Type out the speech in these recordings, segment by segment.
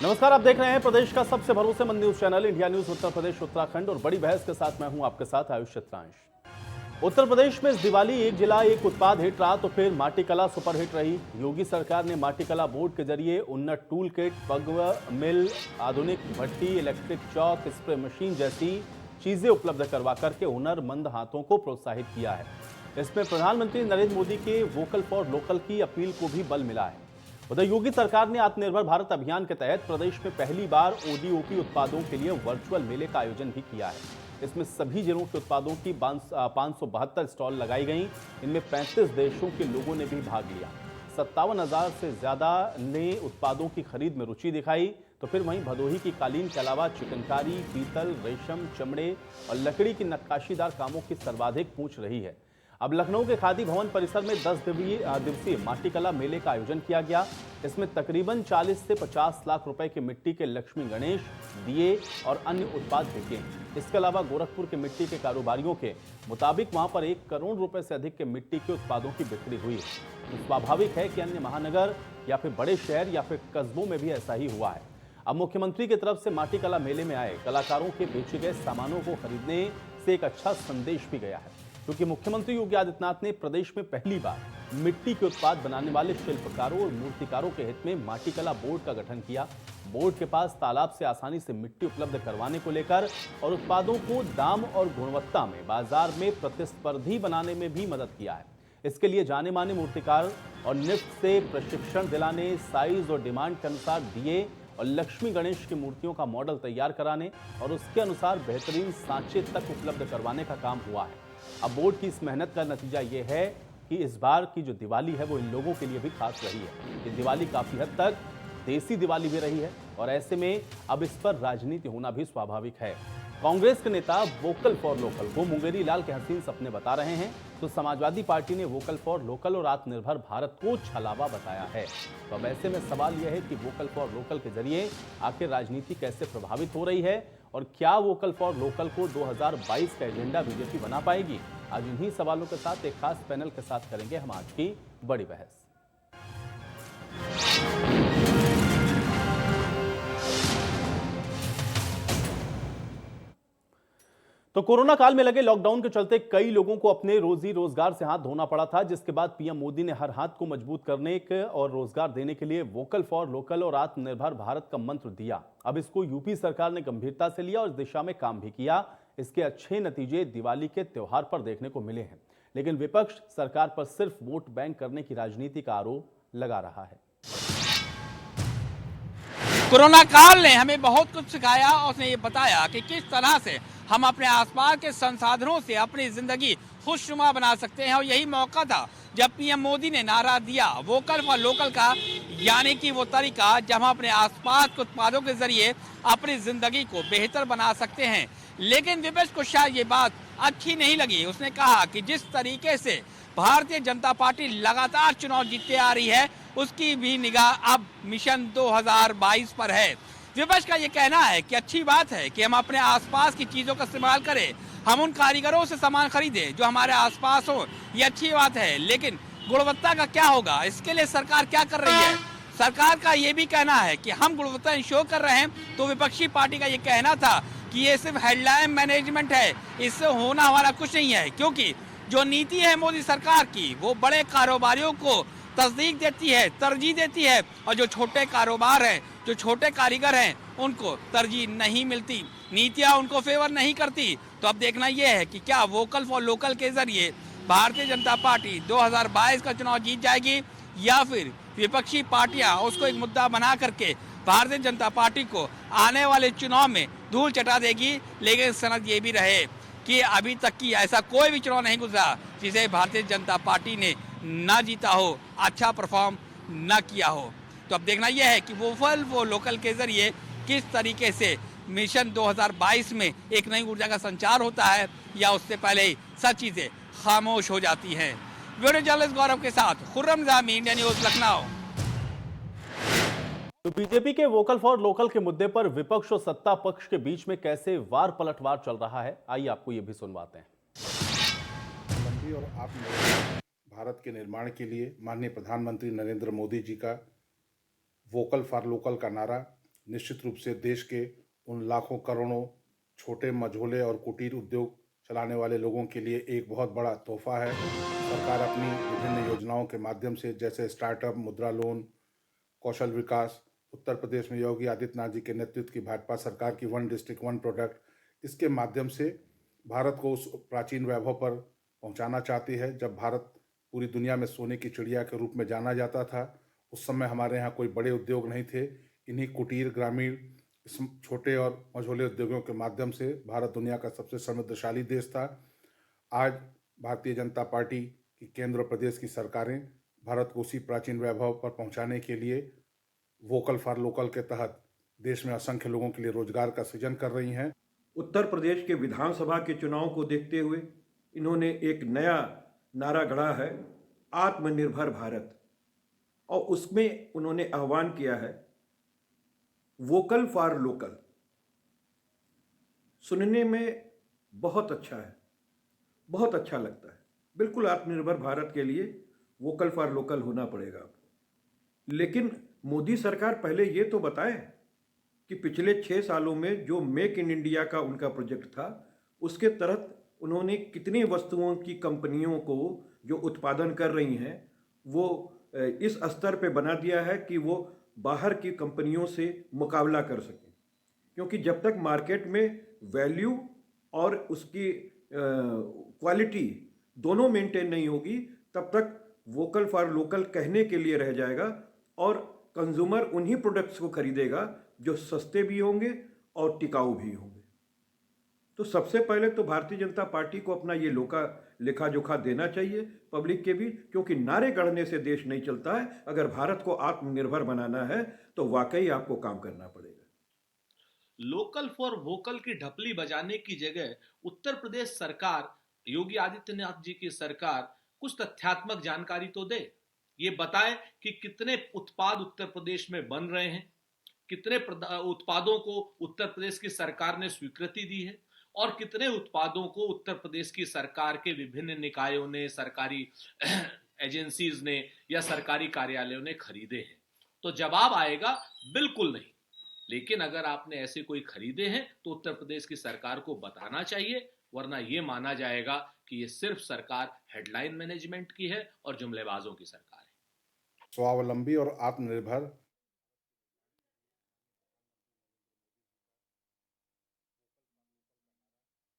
नमस्कार, आप देख रहे हैं प्रदेश का सबसे भरोसेमंद news channel India news Uttar Pradesh Uttarakhand और बड़ी बहस के साथ मैं हूं आपके साथ आयुष चित्रांश। उत्तर प्रदेश में इस दिवाली एक जिला एक उत्पाद हिट रहा तो फिर माटी कला सुपर हिट रही। योगी सरकार ने माटी कला बोर्ड के जरिए उन्नत टूल किट, पग मिल, आधुनिक भट्टी, इलेक्ट्रिक चौक, स्प्रे मशीन जैसी चीजें उपलब्ध करवा करके हुनरमंद हाथों को प्रोत्साहित किया है। इसमें प्रधानमंत्री नरेंद्र मोदी के वोकल फॉर लोकल की अपील को भी बल मिला है। उधर योगी सरकार ने आत्मनिर्भर भारत अभियान के तहत प्रदेश में पहली बार ओडीओपी उत्पादों के लिए वर्चुअल मेले का आयोजन भी किया है। इसमें सभी जिलों के उत्पादों की 572 स्टॉल लगाई गई। इनमें 35 देशों के लोगों ने भी भाग लिया। 57,000 से ज्यादा ने उत्पादों की खरीद में रुचि दिखाई। तो फिर वहीं भदोही की कालीन के अलावा चिकनकारी, पीतल, रेशम, चमड़े और लकड़ी की नक्काशीदार कामों की सर्वाधिक पूछ रही है। अब लखनऊ के खादी भवन परिसर में 10 दिवसीय माटी कला मेले का आयोजन किया गया। इसमें तकरीबन 40 से 50 लाख रुपए के मिट्टी के लक्ष्मी गणेश, दिए और अन्य उत्पाद बिके। इसके अलावा गोरखपुर के मिट्टी के कारोबारियों के मुताबिक वहां पर 1 करोड़ रुपए से अधिक के मिट्टी के उत्पादों की बिक्री हुई है। तो स्वाभाविक है कि अन्य महानगर या फिर बड़े शहर या फिर कस्बों में भी ऐसा ही हुआ है। अब मुख्यमंत्री की तरफ से माटी कला मेले में आए कलाकारों के बेचे गए सामानों को खरीदने से एक अच्छा संदेश भी गया है, क्योंकि मुख्यमंत्री योगी आदित्यनाथ ने प्रदेश में पहली बार मिट्टी के उत्पाद बनाने वाले शिल्पकारों और मूर्तिकारों के हित में माटी कला बोर्ड का गठन किया। बोर्ड के पास तालाब से आसानी से मिट्टी उपलब्ध करवाने को लेकर और उत्पादों को दाम और गुणवत्ता में बाजार में प्रतिस्पर्धी बनाने में भी मदद किया है। इसके लिए जाने माने मूर्तिकार और निफ्ट से प्रशिक्षण दिलाने, साइज और डिमांड के अनुसार दिए और लक्ष्मी गणेश की मूर्तियों का मॉडल तैयार कराने और उसके अनुसार बेहतरीन सांचे तक उपलब्ध करवाने का काम हुआ है। अब बोर्ड की इस मेहनत का नतीजा यह है कि इस बार की जो दिवाली है वो इन लोगों के लिए भी खास रही है। ये दिवाली काफी हद तक देसी दिवाली भी रही है और ऐसे में अब इस पर राजनीति होना भी स्वाभाविक है। कांग्रेस के नेता वोकल फॉर लोकल को मुंगेरी लाल के हसीन सपने बता रहे हैं, तो समाजवादी पार्टी ने वोकल फॉर लोकल और आत्मनिर्भर भारत को छलावा बताया है। तो अब ऐसे में सवाल यह है कि वोकल फॉर लोकल के जरिए आखिर राजनीति कैसे प्रभावित हो रही है और क्या वोकल फॉर लोकल को 2022 का एजेंडा बीजेपी बना पाएगी? आज इन्हीं सवालों के साथ एक खास पैनल के साथ करेंगे हम आज की बड़ी बहस। तो कोरोना काल में लगे लॉकडाउन के चलते कई लोगों को अपने रोजी रोजगार से हाथ धोना पड़ा था, जिसके बाद पीएम मोदी ने हर हाथ को मजबूत करने और रोजगार देने के लिए वोकल फॉर लोकल और आत्मनिर्भर भारत का मंत्र दिया। अब इसको यूपी सरकार ने गंभीरता से लिया और इस दिशा में काम भी किया। इसके अच्छे नतीजे दिवाली के त्योहार पर देखने को मिले हैं, लेकिन विपक्ष सरकार पर सिर्फ वोट बैंक करने की राजनीति का आरोप लगा रहा है। कोरोना काल ने हमें बहुत कुछ सिखाया और उसने ये बताया कि किस तरह से हम अपने आसपास के संसाधनों से अपनी जिंदगी खुशनुमा बना सकते हैं। और यही मौका था जब पीएम मोदी ने नारा दिया वोकल फॉर लोकल का, यानी कि वो तरीका जब हम अपने आसपास के उत्पादों के जरिए अपनी जिंदगी को बेहतर बना सकते हैं। लेकिन विपक्ष को शायद ये बात अच्छी नहीं लगी। उसने कहा कि जिस तरीके से भारतीय जनता पार्टी लगातार चुनाव जीतते आ रही है, उसकी भी निगाह अब मिशन 2022 पर है। विपक्ष का ये कहना है कि अच्छी बात है कि हम अपने आसपास की चीजों का इस्तेमाल करें, हम उन कारीगरों से सामान खरीदें जो हमारे आसपास हो, ये अच्छी बात है, लेकिन गुणवत्ता का क्या होगा? इसके लिए सरकार क्या कर रही है? सरकार का ये भी कहना है कि हम गुणवत्ता इंश्योर कर रहे हैं। तो विपक्षी पार्टी का ये कहना था कि ये सिर्फ हेडलाइन मैनेजमेंट है, इससे होना वाला कुछ नहीं है, क्योंकि जो नीति है मोदी सरकार की वो बड़े कारोबारियों को तस्दीक देती है, तरजीह देती है, और जो छोटे कारोबार हैं, जो छोटे कारीगर हैं, उनको तरजीह नहीं मिलती, नीतियां उनको फेवर नहीं करती। तो अब देखना यह है कि क्या वोकल फॉर लोकल के जरिए भारतीय जनता पार्टी 2022 का चुनाव जीत जाएगी या फिर विपक्षी पार्टियां उसको एक मुद्दा बना करके भारतीय जनता पार्टी को आने वाले चुनाव में धूल चटा देगी। लेकिन सनद ये भी रहे कि अभी तक की ऐसा कोई भी चुनाव नहीं गुजरा जिसे भारतीय जनता पार्टी ने ना जीता हो, अच्छा परफॉर्म ना किया हो। तो अब देखना यह है कि वोकल फॉर लोकल के जरिए किस तरीके से मिशन 2022 में एक नई ऊर्जा का संचार होता है या उससे पहले ही सब चीजें खामोश हो जाती हैं। वीडियो जर्नलिस्ट गौरव के साथ खुर्रम निजामी, इंडिया न्यूज, लखनऊ। तो बीजेपी के वोकल फॉर लोकल के मुद्दे पर विपक्ष और सत्ता पक्ष के बीच में कैसे वार पलटवार चल रहा है, आइए आपको ये भी सुनवाते हैं। और आत्मनिर्भर भारत के निर्माण के लिए माननीय प्रधानमंत्री नरेंद्र मोदी जी का वोकल फॉर लोकल का नारा निश्चित रूप से देश के उन लाखों करोड़ों छोटे मझोले और कुटीर उद्योग चलाने वाले लोगों के लिए एक बहुत बड़ा तोहफा है। सरकार अपनी विभिन्न योजनाओं के माध्यम से, जैसे स्टार्टअप, मुद्रा लोन, कौशल विकास, उत्तर प्रदेश में योगी आदित्यनाथ जी के नेतृत्व की भाजपा सरकार की वन डिस्ट्रिक्ट वन प्रोडक्ट, इसके माध्यम से भारत को उस प्राचीन वैभव पर पहुंचाना चाहती है। जब भारत पूरी दुनिया में सोने की चिड़िया के रूप में जाना जाता था, उस समय हमारे यहाँ कोई बड़े उद्योग नहीं थे। इन्हीं कुटीर, ग्रामीण, इस छोटे और मझोले उद्योगों के माध्यम से भारत दुनिया का सबसे समृद्धशाली देश था। आज भारतीय जनता पार्टी की केंद्र और प्रदेश की सरकारें भारत को उसी प्राचीन वैभव पर पहुंचाने के लिए वोकल फॉर लोकल के तहत देश में असंख्य लोगों के लिए रोजगार का सृजन कर रही हैं। उत्तर प्रदेश के विधानसभा के चुनाव को देखते हुए इन्होंने एक नया नारा गढ़ा है, आत्मनिर्भर भारत, और उसमें उन्होंने आह्वान किया है वोकल फॉर लोकल। सुनने में बहुत अच्छा है, बहुत अच्छा लगता है। बिल्कुल आत्मनिर्भर भारत के लिए वोकल फॉर लोकल होना पड़ेगा आपको। लेकिन मोदी सरकार पहले ये तो बताए कि पिछले 6 सालों में जो मेक इन इंडिया का उनका प्रोजेक्ट था, उसके तहत उन्होंने कितनी वस्तुओं की कंपनियों को जो उत्पादन कर रही हैं वो इस स्तर पे बना दिया है कि वो बाहर की कंपनियों से मुकाबला कर सकें। क्योंकि जब तक मार्केट में वैल्यू और उसकी क्वालिटी दोनों मेंटेन नहीं होगी, तब तक वोकल फॉर लोकल कहने के लिए रह जाएगा और कंज्यूमर उन्हीं प्रोडक्ट्स को खरीदेगा जो सस्ते भी होंगे और टिकाऊ भी होंगे। तो सबसे पहले तो भारतीय जनता पार्टी को अपना ये लेखा जोखा देना चाहिए पब्लिक के भी, क्योंकि नारे गढ़ने से देश नहीं चलता है। अगर भारत को आत्मनिर्भर बनाना है तो वाकई आपको काम करना पड़ेगा। लोकल फॉर वोकल की ढपली बजाने की जगह उत्तर प्रदेश सरकार, योगी आदित्यनाथ जी की सरकार कुछ तथ्यात्मक जानकारी तो दे। ये बताए कि कितने उत्पाद उत्तर प्रदेश में बन रहे हैं, कितने उत्पादों को उत्तर प्रदेश की सरकार ने स्वीकृति दी है और कितने उत्पादों को उत्तर प्रदेश की सरकार के विभिन्न निकायों ने, सरकारी एजेंसीज ने या सरकारी कार्यालयों ने खरीदे हैं। तो जवाब आएगा बिल्कुल नहीं। लेकिन अगर आपने ऐसे कोई खरीदे हैं तो उत्तर प्रदेश की सरकार को बताना चाहिए, वरना यह माना जाएगा कि ये सिर्फ सरकार हेडलाइन मैनेजमेंट की है और जुमलेबाजों की सरकार है। स्वावलंबी और आत्मनिर्भर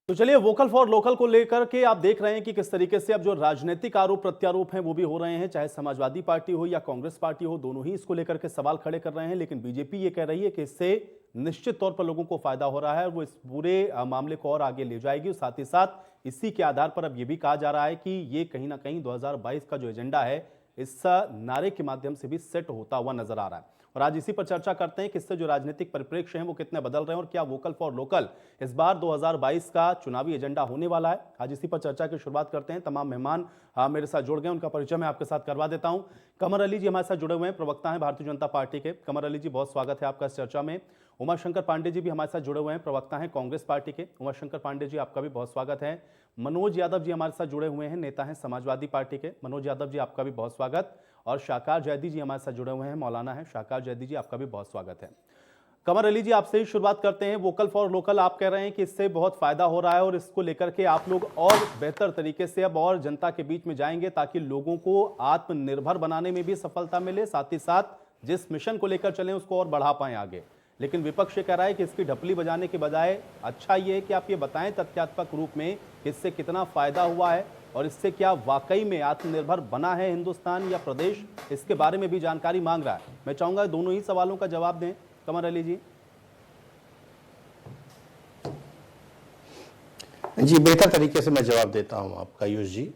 तो चलिए, वोकल फॉर लोकल को लेकर के आप देख रहे हैं कि किस तरीके से अब जो राजनीतिक आरोप प्रत्यारोप हैं वो भी हो रहे हैं। चाहे समाजवादी पार्टी हो या कांग्रेस पार्टी हो, दोनों ही इसको लेकर के सवाल खड़े कर रहे हैं। लेकिन बीजेपी ये कह रही है कि इससे निश्चित तौर पर लोगों को फायदा हो रहा है और वो इस पूरे मामले को और आगे ले जाएगी। साथ ही साथ इसी के आधार पर अब ये भी कहा जा रहा है कि ये कहीं ना कहीं 2022 का जो एजेंडा है, इस नारे के माध्यम से भी सेट होता हुआ नजर आ रहा है। और आज इसी पर चर्चा करते हैं कि इससे जो राजनीतिक परिप्रेक्ष्य हैं वो कितने बदल रहे हैं और क्या वोकल फॉर लोकल इस बार 2022 का चुनावी एजेंडा होने वाला है। आज इसी पर चर्चा की शुरुआत करते हैं। तमाम मेहमान मेरे साथ जुड़ गए, उनका परिचय मैं आपके साथ करवा देता हूं। कमर अली जी हमारे साथ जुड़े हुए हैं, प्रवक्ता हैं भारतीय जनता पार्टी के। कमर अली जी, बहुत स्वागत है आपका इस चर्चा में। उमाशंकर पांडे जी भी हमारे साथ जुड़े हुए हैं, प्रवक्ता हैं कांग्रेस पार्टी के। उमाशंकर पांडे जी, आपका भी बहुत स्वागत है। मनोज यादव जी हमारे साथ जुड़े हुए हैं, नेता हैं समाजवादी पार्टी के। मनोज यादव जी, आपका भी बहुत स्वागत। और शाकार जैदी जी हमारे साथ जुड़े हुए हैं, मौलाना हैं। शाकार जैदी जी, आपका भी बहुत स्वागत है। कमर अली जी, आपसे ही शुरुआत करते हैं। वोकल फॉर लोकल आप कह रहे हैं कि इससे बहुत फायदा हो रहा है और इसको लेकर के आप लोग और बेहतर तरीके से अब और जनता के बीच में जाएंगे ताकि लोगों को आत्मनिर्भर बनाने में भी सफलता मिले, साथ ही साथ जिस मिशन को लेकर चलें उसको और बढ़ा पाएं आगे। लेकिन विपक्ष ये कह रहा है कि इसकी ढपली बजाने के बजाय अच्छा ये है कि आप ये बताएं तथ्यात्मक रूप में कि इससे कितना फायदा हुआ है और इससे क्या वाकई में आत्मनिर्भर बना है हिंदुस्तान या प्रदेश, इसके बारे में भी जानकारी मांग रहा है। मैं चाहूंगा दोनों ही सवालों का जवाब दें। कमर अली जी। जी, बेहतर तरीके से मैं जवाब देता हूं आपका आयुष जी।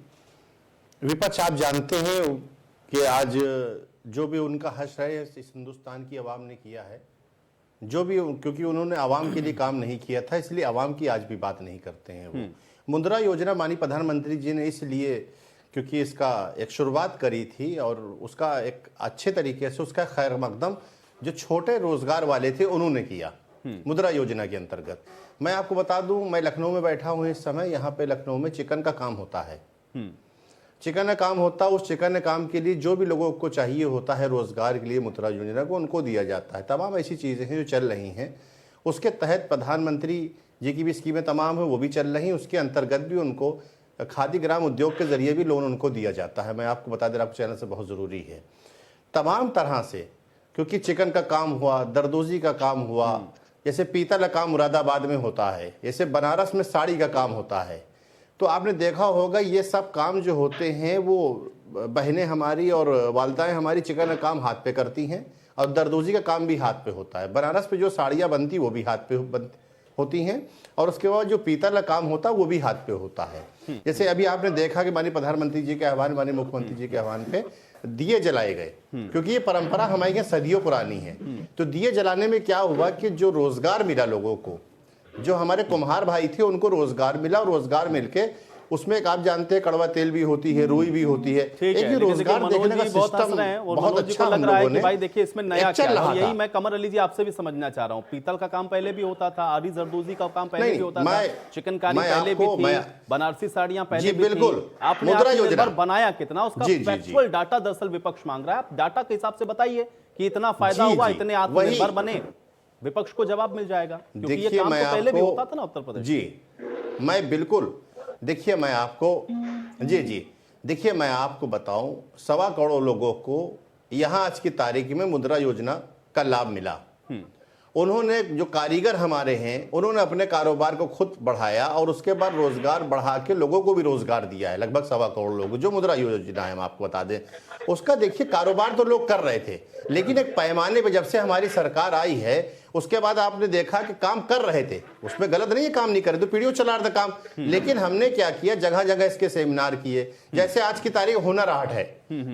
विपक्ष, आप जानते हैं कि आज जो भी उनका हश्र है इस हिंदुस्तान की आवाम ने किया है, जो भी, क्योंकि उन्होंने आवाम के लिए काम नहीं किया था इसलिए आवाम की आज भी बात नहीं करते हैं। वो मुद्रा योजना माननीय प्रधानमंत्री जी ने इसलिए क्योंकि इसका एक शुरुआत करी थी और उसका एक अच्छे तरीके से उसका खैर मकदम जो छोटे रोजगार वाले थे उन्होंने किया मुद्रा योजना के अंतर्गत। मैं आपको बता दूं, मैं लखनऊ में बैठा हूं इस समय। यहाँ पे लखनऊ में चिकन का काम होता है। चिकन का काम होता है, उस चिकन काम के लिए जो भी लोगों को चाहिए होता है रोजगार के लिए मुद्रा योजना को उनको दिया जाता है। तमाम ऐसी चीज़ें हैं जो चल रही हैं, उसके तहत प्रधानमंत्री जी की भी स्कीमें तमाम है वो भी चल रही हैं, उसके अंतर्गत भी उनको खादी ग्राम उद्योग के जरिए भी लोन उनको दिया जाता है। मैं आपको बता दे रहा, आपको चैनल से बहुत ज़रूरी है तमाम तरह से, क्योंकि चिकन का काम हुआ, दरदोजी का काम हुआ, जैसे पीतल का काम मुरादाबाद में होता है, जैसे बनारस में साड़ी का काम होता है, तो आपने देखा होगा ये सब काम जो होते हैं वो बहनें हमारी और वालदाएं हमारी चिकन का काम हाथ पे करती हैं और दरदोजी का काम भी हाथ पे होता है। बनारस पे जो साड़ियाँ बनती वो भी हाथ पे होती हैं और उसके बाद जो पीतल का काम होता है वो भी हाथ पे होता है। जैसे अभी आपने देखा कि माननीय प्रधानमंत्री जी के आह्वान, माननीय मुख्यमंत्री जी के आह्वान पे दिए जलाए गए, क्योंकि ये परंपरा हमारे यहाँ सदियों पुरानी है। तो दिए जलाने में क्या हुआ कि जो रोजगार मिला लोगों को, जो हमारे कुम्हार भाई थे उनको रोजगार मिला, और रोजगार मिलके उसमें एक आप जानते हैं कड़वा तेल भी होती है, रुई भी होती है। ठीक है, रोजगार देखने का बहुत सिस्टम बहुत अच्छा लग रहा है कि ने भाई देखिए इसमें नया क्या है। और यही था। मैं कमर अली जी आपसे भी समझना चाह रहा हूँ, पीतल का काम पहले भी होता था, आरी जरदोजी का काम पहले भी होता था, चिकनकारी पहले भी थी, बनारसी साड़ियां पहले भी थी। आपने आत्मनिर्भर बनाया कितना, उसका फैक्चुअल डाटा दरअसल विपक्ष मांग रहा है। आप डाटा के हिसाब से बताइए कि इतना फायदा हुआ, इतने आत्मनिर्भर बने, विपक्ष को जवाब मिल जाएगा, क्योंकि ये काम तो पहले भी होता था ना उत्तर प्रदेश। जी मैं बिल्कुल, देखिए मैं आपको देखिए मैं आपको बताऊं, 1.25 करोड़ लोगों को यहां आज की तारीख में मुद्रा योजना का लाभ मिला। उन्होंने, जो कारीगर हमारे हैं, उन्होंने अपने कारोबार को खुद बढ़ाया और उसके बाद रोजगार बढ़ा के लोगों को भी रोजगार दिया है। लगभग 1.25 करोड़ लोग जो मुद्रा योजना है, हम आपको बता दें, उसका देखिए कारोबार तो लोग कर रहे थे, लेकिन एक पैमाने पे जब से हमारी सरकार आई है उसके बाद आपने देखा कि काम कर रहे थे, उसमें गलत नहीं है, काम नहीं करे तो पीढ़ियों चला रहा था काम। लेकिन हमने क्या किया, जगह जगह इसके सेमिनार किए। जैसे आज की तारीख हुनर हाट है,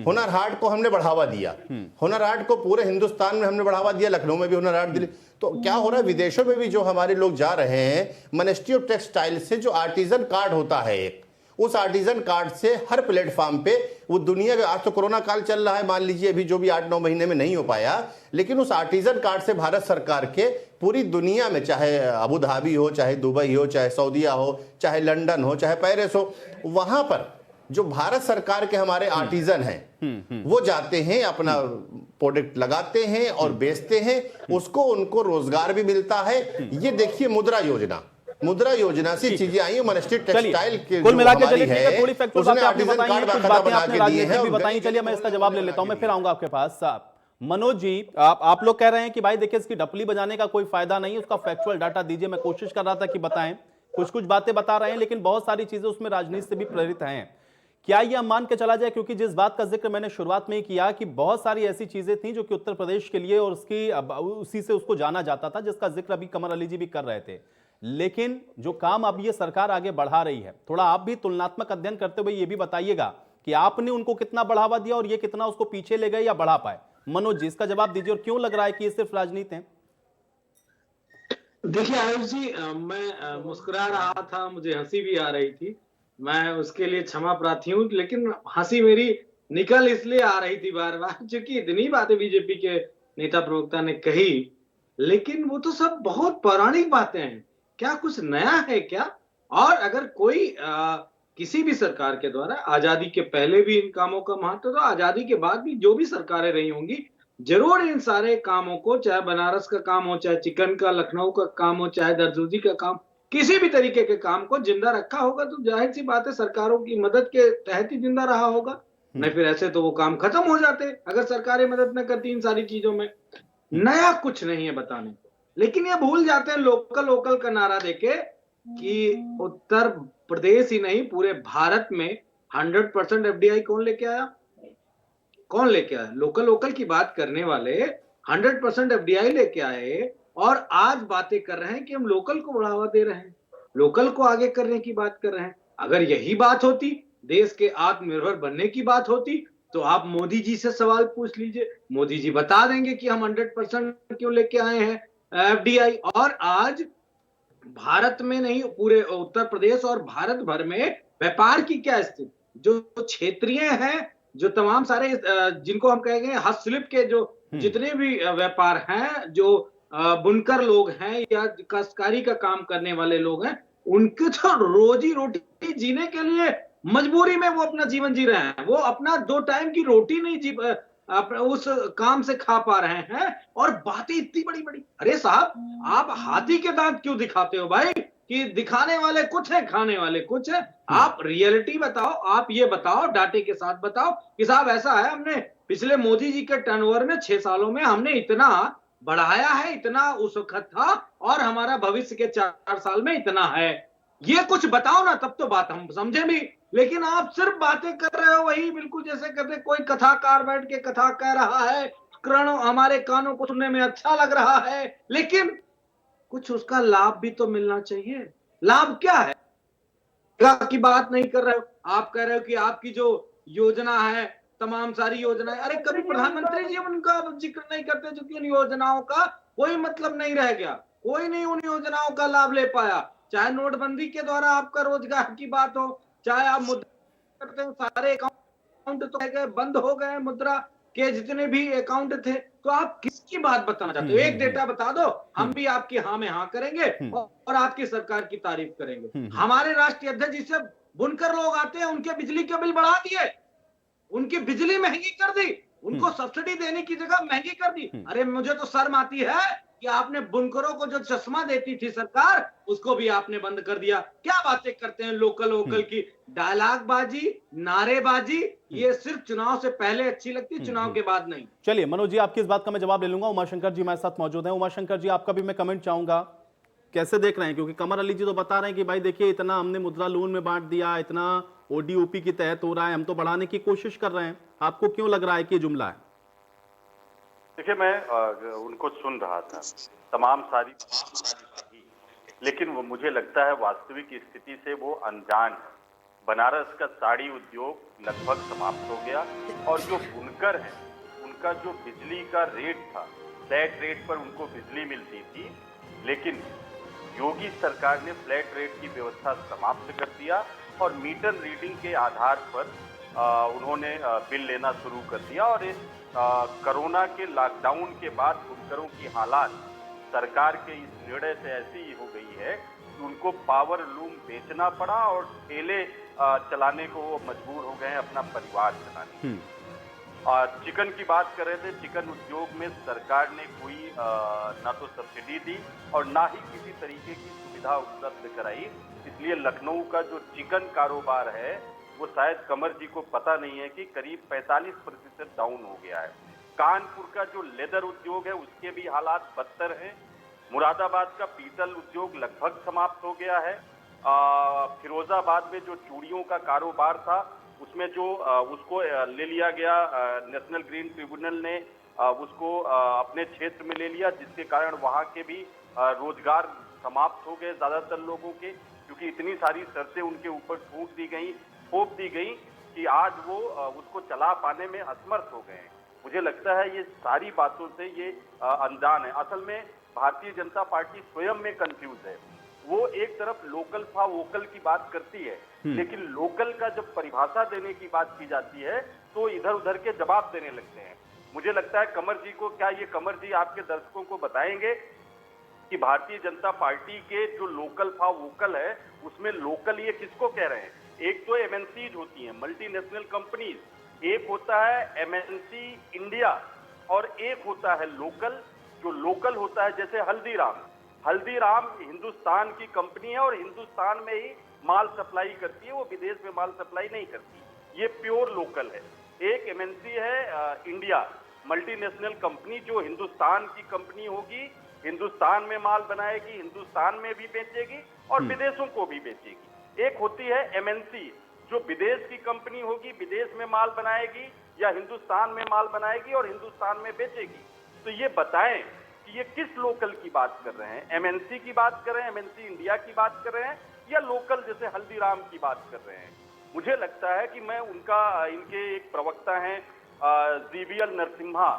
हुनर हाट को हमने बढ़ावा दिया, हुनर हाट को पूरे हिंदुस्तान में हमने बढ़ावा दिया, लखनऊ में भी हुनर हाट दिल्ली। तो क्या हो रहा है, विदेशों में भी जो हमारे लोग जा रहे हैं, मिनिस्ट्री ऑफ टेक्सटाइल से जो आर्टिजन कार्ड होता है एक, उस आर्टिजन कार्ड से हर प्लेटफॉर्म पे वो दुनिया में, आज तो कोरोना काल चल रहा है, मान लीजिए अभी जो भी 8-9 महीने में नहीं हो पाया, लेकिन उस आर्टिजन कार्ड से भारत सरकार के पूरी दुनिया में, चाहे अबू धाबी हो, चाहे दुबई हो, चाहे सऊदीया हो, चाहे लंदन हो, चाहे पेरिस हो, वहां पर जो भारत सरकार के हमारे आर्टिजन हैं वो जाते हैं, अपना प्रोडक्ट लगाते हैं और बेचते हैं, उसको उनको रोजगार भी मिलता है। ये देखिए मुद्रा योजना से चीजें आई, मिनिस्ट्री टेक्सटाइल के कुल मिला के चलिए ठीक है, थोड़ी उसने फैक्चुअल बातें आर्टिजन बताई हैं, कार्ड कुछ बाकायदा बातें बना आपने के दिए राजनीतिक हैं भी और बताई। चलिए मैं इसका जवाब ले लेता हूं, मैं फिर आऊंगा आपके पास। मनोज जी, आप लोग कह रहे हैं कि भाई देखिए इसकी ढपली बजाने का कोई फायदा नहीं, उसका फैक्चुअल डाटा दीजिए। मैं कोशिश कर रहा था कि बताएं, कुछ बातें बता रहे हैं, लेकिन बहुत सारी चीजें उसमें राजनीति से भी प्रेरित हैं। क्या ये हम मान के चला जाए, क्योंकि जिस बात का जिक्र मैंने शुरुआत में ही किया कि बहुत सारी ऐसी चीजें थी जो कि उत्तर प्रदेश के लिए और उसी से उसको जाना जाता था, जिसका जिक्र अभी कमर अली जी भी कर रहे थे, लेकिन जो काम अब ये सरकार आगे बढ़ा रही है, थोड़ा आप भी तुलनात्मक अध्ययन करते हुए ये भी बताइएगा कि आपने उनको कितना बढ़ावा दिया और ये कितना उसको पीछे ले गए या बढ़ा पाए। मनोज जी, इसका जवाब दीजिए, और क्यों लग रहा है कि ये सिर्फ राजनीति है? देखिए आयुष जी, मैं मुस्कुरा रहा था, मुझे हंसी भी आ रही थी, मैं उसके लिए क्षमा प्रार्थी हूँ, लेकिन हंसी मेरी निकल इसलिए आ रही थी बार बार क्योंकि इतनी बातें बीजेपी के नेता प्रवक्ता ने कही, लेकिन वो तो सब बहुत पौराणिक बातें हैं, क्या कुछ नया है क्या? और अगर कोई किसी भी सरकार के द्वारा, आजादी के पहले भी इन कामों का महत्व था, आजादी के बाद भी जो भी सरकारें रही होंगी, जरूर इन सारे कामों को, चाहे बनारस का काम हो, चाहे चिकन का, लखनऊ का काम हो, चाहे दरदोजी का काम, किसी भी तरीके के काम को जिंदा रखा होगा। तो जाहिर सी बात है सरकारों की मदद के तहत ही जिंदा रहा होगा, नहीं फिर ऐसे तो वो काम खत्म हो जाते अगर सरकारें मदद न करती इन सारी चीजों में। नया कुछ नहीं है बताने को, लेकिन ये भूल जाते हैं लोकल का नारा देके कि उत्तर प्रदेश ही नहीं पूरे भारत में 100% एफडीआई कौन लेके आया? लोकल की बात करने वाले 100% एफडीआई लेके आए और आज बातें कर रहे हैं कि हम लोकल को बढ़ावा दे रहे हैं, लोकल को आगे करने की बात कर रहे हैं। अगर यही बात होती, देश के आत्मनिर्भर बनने की बात होती, तो आप मोदी जी से सवाल पूछ लीजिए, मोदी जी बता देंगे कि हम 100% क्यों लेके आए हैं एफडीआई। और आज भारत में नहीं, पूरे उत्तर प्रदेश और भारत भर में व्यापार की क्या स्थिति, जो क्षेत्रीय हैं, जो तमाम सारे जिनको हम कहेंगे हस्तशिल्प के जो जितने भी व्यापार हैं, जो बुनकर लोग हैं या काश्तकारी का काम करने वाले लोग हैं, उनके तो रोजी रोटी जीने के लिए मजबूरी में वो अपना जीवन जी रहे हैं, वो अपना 2 टाइम की रोटी नहीं उस काम से खा पा रहे हैं, और बातें इतनी बड़ी-बड़ी। अरे साहब, आप हाथी के दांत क्यों दिखाते हो भाई? कि दिखाने वाले कुछ है, खाने वाले कुछ है। आप रियलिटी बताओ, आप ये बताओ, डाटे के साथ बताओ कि साहब ऐसा है, हमने पिछले मोदी जी के टर्नओवर में 6 सालों में हमने इतना बढ़ाया है, इतना उस वक्त था, और हमारा भविष्य के 4 साल में इतना है। ये कुछ बताओ ना, तब तो बात हम समझे भी। लेकिन आप सिर्फ बातें कर रहे हो, वही बिल्कुल जैसे कहते कोई कथाकार बैठ के कथा कह रहा है, हमारे कानों को सुनने में अच्छा लग रहा है, लेकिन कुछ उसका लाभ भी तो मिलना चाहिए। लाभ क्या है? की बात नहीं कर रहे हो। आप कह रहे हो कि आपकी जो योजना है, तमाम सारी योजनाएं, अरे कभी प्रधानमंत्री जी उनका जिक्र नहीं करते, जो कि उन योजनाओं का कोई मतलब नहीं रह गया। कोई नहीं उन योजनाओं का लाभ ले पाया। चाहे नोटबंदी के द्वारा आपका रोजगार की बात हो, चाहे आप मुद्रा करते हो, सारे अकाउंट तो गए, बंद हो गए, मुद्रा के जितने भी अकाउंट थे। तो आप किसकी बात बताना चाहते हो? एक डेटा बता दो, हम भी आपकी हाँ में हाँ करेंगे और आपकी सरकार की तारीफ करेंगे। हमारे राष्ट्रीय अध्यक्ष जी से बुनकर लोग आते हैं, उनके बिजली के बिल बढ़ा दिए, उनकी बिजली महंगी कर दी, उनको सब्सिडी देने की जगह महंगी कर दी। अरे मुझे तो शर्म आती है कि आपने बुनकरों को जो चश्मा देती थी सरकार, उसको भी आपने बंद कर दिया। क्या बातें करते हैं लोकल वोकल की? डायलॉग बाजी, नारेबाजी, ये सिर्फ चुनाव से पहले अच्छी लगती है, चुनाव के बाद नहीं। चलिए मनोज जी, आपकी इस बात का मैं जवाब ले लूंगा। उमाशंकर जी हमारे साथ मौजूद हैं। उमाशंकर जी, आपका भी मैं कमेंट चाहूंगा, कैसे देख रहे हैं? क्योंकि कमर अली जी तो बता रहे हैं कि भाई देखिए, इतना हमने मुद्रा लोन में बांट दिया, इतना ओडीओपी के तहत हो रहा है, हम तो बढ़ाने की कोशिश कर रहे हैं। आपको क्यों लग रहा है कि ये जुमला है? देखिए, मैं उनको सुन रहा था, तमाम सारी, लेकिन वो मुझे लगता है वास्तविक स्थिति से वो अनजान है। बनारस का साड़ी उद्योग लगभग समाप्त हो गया, और जो बुनकर हैं उनका जो बिजली का रेट था, फ्लैट रेट पर उनको बिजली मिलती थी, लेकिन योगी सरकार ने फ्लैट रेट की व्यवस्था समाप्त कर दिया और मीटर रीडिंग के आधार पर उन्होंने बिल लेना शुरू कर दिया। और इस कोरोना के लॉकडाउन के बाद बुनकरों की हालात सरकार के इस निर्णय से ऐसी ही हो गई है कि उनको पावर लूम बेचना पड़ा और ठेले चलाने को वो मजबूर हो गए हैं अपना परिवार चलाने। चिकन की बात कर रहे थे, चिकन उद्योग में सरकार ने कोई ना तो सब्सिडी दी और ना ही किसी तरीके की सुविधा उपलब्ध कराई। इसलिए लखनऊ का जो चिकन कारोबार है वो शायद कमर जी को पता नहीं है कि करीब 45% डाउन हो गया है। कानपुर का जो लेदर उद्योग है उसके भी हालात बदतर हैं। मुरादाबाद का पीतल उद्योग लगभग समाप्त हो गया है। फिरोजाबाद में जो चूड़ियों का कारोबार था उसमें जो उसको ले लिया गया, नेशनल ग्रीन ट्रिब्यूनल ने उसको अपने क्षेत्र में ले लिया, जिसके कारण वहां के भी रोजगार समाप्त हो गए ज्यादातर लोगों के, क्योंकि इतनी सारी शर्तें उनके ऊपर थोप दी गई कि आज वो उसको चला पाने में असमर्थ हो गए हैं। मुझे लगता है ये सारी बातों से ये अनजान है। असल में भारतीय जनता पार्टी स्वयं में कंफ्यूज है। वो एक तरफ लोकल फॉर वोकल की बात करती है, लेकिन लोकल का जब परिभाषा देने की बात की जाती है तो इधर उधर के जवाब देने लगते हैं। मुझे लगता है कमर जी को, क्या ये कमर जी आपके दर्शकों को बताएंगे कि भारतीय जनता पार्टी के जो लोकल फॉर वोकल है उसमें लोकल ये किसको कह रहे हैं? एक तो एमएनसीज होती हैं, मल्टीनेशनल कंपनीज, एक होता है एमएनसी इंडिया और एक होता है लोकल। जो लोकल होता है जैसे हल्दीराम हिंदुस्तान की कंपनी है और हिंदुस्तान में ही माल सप्लाई करती है, वो विदेश में माल सप्लाई नहीं करती। ये प्योर लोकल है। एक एमएनसी है इंडिया, मल्टीनेशनल कंपनी, जो हिंदुस्तान की कंपनी होगी, हिंदुस्तान में माल बनाएगी, हिंदुस्तान में भी बेचेगी और विदेशों को भी बेचेगी। एक होती है एमएनसी, जो विदेश की कंपनी होगी, विदेश में माल बनाएगी या हिंदुस्तान में माल बनाएगी और हिंदुस्तान में बेचेगी। तो ये बताएं कि ये किस लोकल की बात कर रहे हैं? एमएनसी की बात कर रहे हैं, एमएनसी इंडिया की बात कर रहे हैं, या लोकल जैसे हल्दीराम की बात कर रहे हैं? मुझे लगता है कि मैं इनके एक प्रवक्ता हैं जीवीएल नरसिम्हा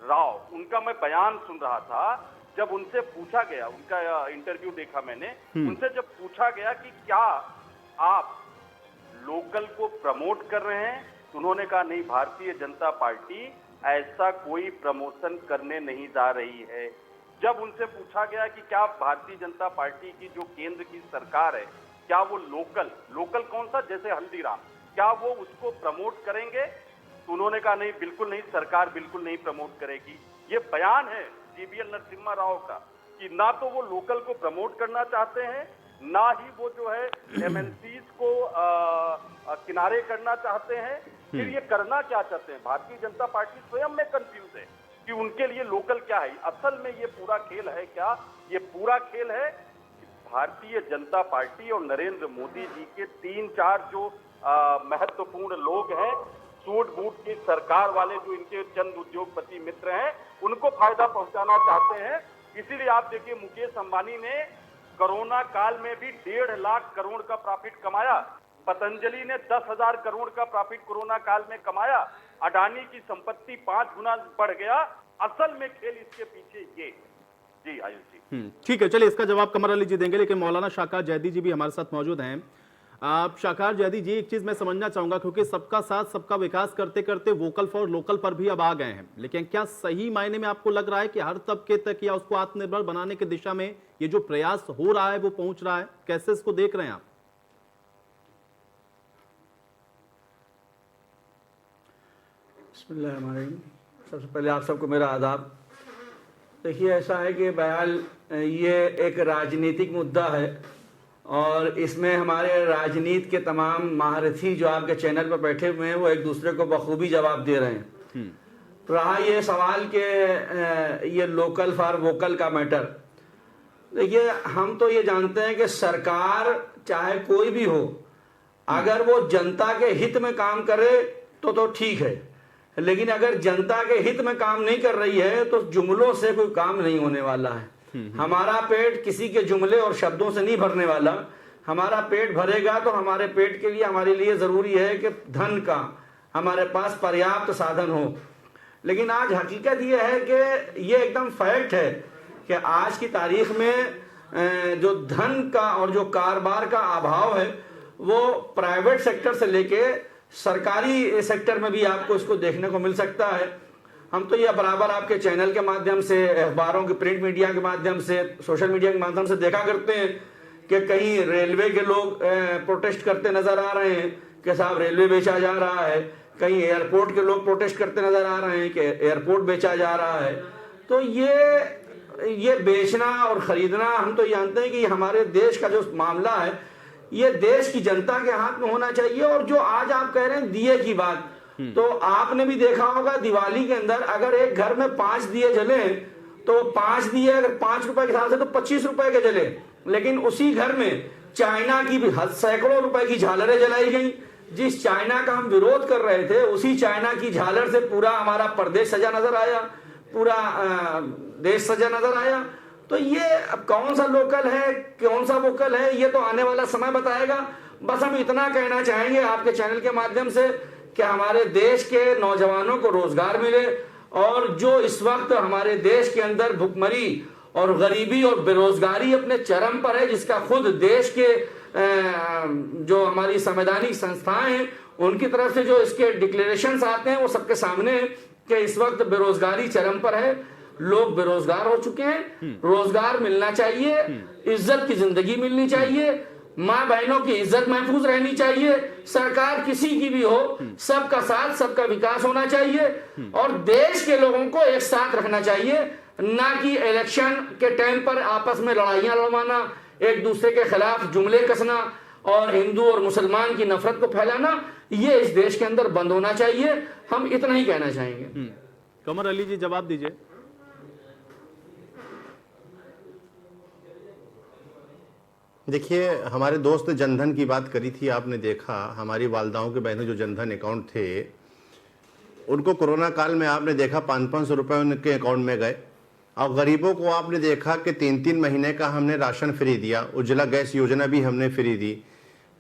राव, उनका मैं बयान सुन रहा था। जब उनसे पूछा गया, उनका इंटरव्यू देखा मैंने, उनसे जब पूछा गया कि क्या आप लोकल को प्रमोट कर रहे हैं, तो उन्होंने कहा नहीं, भारतीय जनता पार्टी ऐसा कोई प्रमोशन करने नहीं जा रही है। जब उनसे पूछा गया कि क्या भारतीय जनता पार्टी की जो केंद्र की सरकार है, क्या वो लोकल कौन सा, जैसे हल्दीराम, क्या वो उसको प्रमोट करेंगे? तो उन्होंने कहा नहीं, बिल्कुल नहीं, सरकार बिल्कुल नहीं प्रमोट करेगी। ये बयान है जीवीएल नरसिम्हा राव का कि ना तो वो लोकल को प्रमोट करना चाहते हैं, ना ही वो जो है एमएनसीज को किनारे करना चाहते हैं। फिर ये करना क्या चाहते हैं? भारतीय जनता पार्टी स्वयं में कंफ्यूज है कि उनके लिए लोकल क्या है। असल में ये पूरा खेल है क्या? ये पूरा खेल है कि भारतीय जनता पार्टी और नरेंद्र मोदी जी के 3-4 जो महत्वपूर्ण लोग हैं, सूट बूट की सरकार वाले, जो इनके चंद उद्योगपति मित्र हैं, उनको फायदा पहुंचाना चाहते हैं। इसीलिए आप देखिए, मुकेश अंबानी ने कोरोना काल में भी 1.5 लाख करोड़ का प्रॉफिट कमाया। पतंजलि ने 10,000 करोड़ का प्रॉफिट कोरोना काल में कमाया। अडानी की संपत्ति 5 गुना बढ़ गया। असल में खेल इसके पीछे ये। जी आयुष जी, ठीक है, चलिए इसका जवाब कमर अली जी देंगे, लेकिन मौलाना शाकार जैदी जी भी हमारे साथ मौजूद हैं। आप शाकार जैदी जी, एक चीज मैं समझना चाहूंगा, क्योंकि सबका साथ सबका विकास करते करते वोकल फॉर लोकल पर भी अब आ गए हैं, लेकिन क्या सही मायने में आपको लग रहा है कि हर तबके तक या उसको आत्मनिर्भर बनाने की दिशा में ये जो प्रयास हो रहा है वो पहुंच रहा है? कैसे इसको देख रहे हैं आप? बिस्मिल्लाहिर्रहमानिर्रहीम। सबसे पहले आप सबको मेरा आदाब। देखिए, ऐसा है कि बहरहाल ये एक राजनीतिक मुद्दा है और इसमें हमारे राजनीति के तमाम महारथी जो आपके चैनल पर बैठे हुए हैं वो एक दूसरे को बखूबी जवाब दे रहे हैं। रहा ये सवाल कि ये लोकल फॉर वोकल का मैटर, देखिए हम तो ये जानते हैं कि सरकार चाहे कोई भी हो, अगर वो जनता के हित में काम करे तो ठीक है, लेकिन अगर जनता के हित में काम नहीं कर रही है तो जुमलों से कोई काम नहीं होने वाला है। हमारा पेट किसी के जुमले और शब्दों से नहीं भरने वाला। हमारा पेट भरेगा तो हमारे पेट के लिए, हमारे लिए जरूरी है कि धन का हमारे पास पर्याप्त साधन हो। लेकिन आज हकीकत यह है कि ये एकदम फैक्ट है कि आज की तारीख में जो धन का और जो कारोबार का अभाव है वो प्राइवेट सेक्टर से लेके सरकारी सेक्टर में भी आपको इसको देखने को मिल सकता है। हम तो ये बराबर आपके चैनल के माध्यम से, अखबारों के प्रिंट मीडिया के माध्यम से, सोशल मीडिया के माध्यम से देखा करते हैं कि कहीं रेलवे के लोग प्रोटेस्ट करते नजर आ रहे हैं कि साहब रेलवे बेचा जा रहा है, कहीं एयरपोर्ट के लोग प्रोटेस्ट करते नजर आ रहे हैं कि एयरपोर्ट बेचा जा रहा है। तो ये बेचना और खरीदना, हम तो जानते हैं कि हमारे देश का जो मामला है ये देश की जनता के हाथ में होना चाहिए। और जो आज आप कह रहे हैं दिए की बात, तो आपने भी देखा होगा दिवाली के अंदर अगर एक घर में 5 दिए जले तो 5 दिए अगर 5 रुपए के हिसाब से तो 25 रुपए के जले, लेकिन उसी घर में चाइना की भी सैकड़ों रुपए की झालरें जलाई गई। जिस चाइना का हम विरोध कर रहे थे उसी चाइना की झालर से पूरा हमारा प्रदेश सजा नजर आया, पूरा देश सजा नजर आया। तो ये अब कौन सा लोकल है कौन सा वोकल है ये तो आने वाला समय बताएगा। बस हम इतना कहना चाहेंगे आपके चैनल के माध्यम से कि हमारे देश के नौजवानों को रोजगार मिले, और जो इस वक्त हमारे देश के अंदर भुखमरी और गरीबी और बेरोजगारी अपने चरम पर है, जिसका खुद देश के जो हमारी संवैधानिक संस्थाएं हैं उनकी तरफ से जो इसके डिक्लेरेशंस आते हैं वो सबके सामने है कि इस वक्त बेरोजगारी चरम पर है, लोग बेरोजगार हो चुके हैं, रोजगार मिलना चाहिए, इज्जत की जिंदगी मिलनी चाहिए, माँ बहनों की इज्जत महफूज रहनी चाहिए, सरकार किसी की भी हो सबका साथ सबका विकास होना चाहिए और देश के लोगों को एक साथ रखना चाहिए, ना कि इलेक्शन के टाइम पर आपस में लड़ाइयां लड़वाना, एक दूसरे के खिलाफ जुमले कसना और हिंदू और मुसलमान की नफरत को फैलाना, ये इस देश के अंदर बंद होना चाहिए। हम इतना ही कहना चाहेंगे। कमर अली जी जवाब दीजिए। देखिए, हमारे दोस्त ने जनधन की बात करी थी, आपने देखा हमारी वालदाओं के बहनों जो जनधन अकाउंट थे उनको कोरोना काल में आपने देखा 500-500 रुपए उनके अकाउंट में गए, और गरीबों को आपने देखा कि 3-3 महीने का हमने राशन फ्री दिया, उज्ज्वला गैस योजना भी हमने फ्री दी,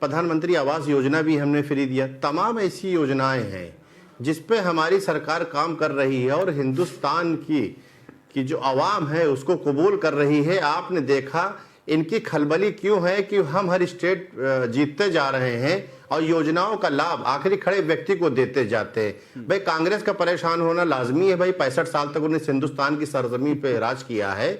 प्रधानमंत्री आवास योजना भी हमने फ्री दिया। तमाम ऐसी योजनाएं हैं जिस पे हमारी सरकार काम कर रही है और हिंदुस्तान की जो आवाम है उसको कबूल कर रही है। आपने देखा इनकी खलबली क्यों है कि हम हर स्टेट जीतते जा रहे हैं और योजनाओं का लाभ आखिरी खड़े व्यक्ति को देते जाते हैं। भाई कांग्रेस का परेशान होना लाजमी है, भाई 65 साल तक उन्हें हिंदुस्तान की सरजमी पे राज किया है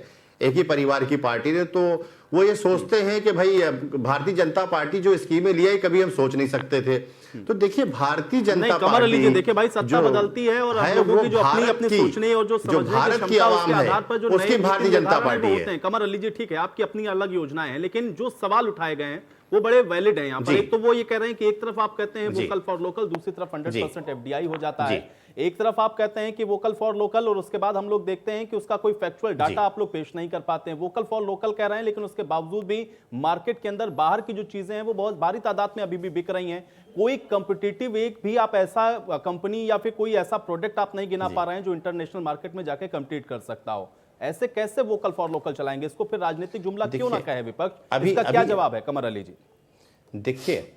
एक ही परिवार की पार्टी ने, तो वो ये सोचते हैं कि भाई भारतीय जनता पार्टी जो स्कीमें लिया कभी हम सोच नहीं सकते थे। तो देखिए भारतीय जनता कमर अली जी, पार्टी देखिए भाई, सत्ता बदलती है और आप लोगों की जो अपनी सोचने और जो समझने की भारत की क्षमता आवाम उसके है आधार पर जो उसकी नए भारतीय नीति जनता निर्धारण पार्टी होते है। हैं। कमर अली जी, ठीक है, आपकी अपनी अलग योजनाएं हैं, लेकिन जो सवाल उठाए गए हैं वो बड़े वैलिड हैं यहाँ पर। एक तो वो ये कह रहे हैं कि एक तरफ आप कहते हैं वोकल फॉर लोकल, दूसरी तरफ 100% एफडीआई हो जाता है। एक तरफ आप कहते हैं कि वोकल फॉर लोकल और उसके बाद हम लोग देखते हैं कि उसका कोई फैक्चुअल डाटा आप लोग पेश नहीं कर पाते हैं। वोकल फॉर लोकल कह रहे हैं, लेकिन उसके बावजूद भी मार्केट के अंदर बाहर की जो चीजें हैं वो बहुत भारी तादाद में अभी भी बिक रही हैं। कोई कंपिटिटिव एक भी आप ऐसा कंपनी या फिर कोई ऐसा प्रोडक्ट आप नहीं गिना पा रहे हैं जो इंटरनेशनल मार्केट में जाके कम्पीट कर सकता हो। ऐसे कैसे वोकल फॉर लोकल चलाएंगे? इसको फिर राजनीतिक जुमला क्यों ना कहे विपक्ष? इसका क्या जवाब है कमर अली जी? देखिए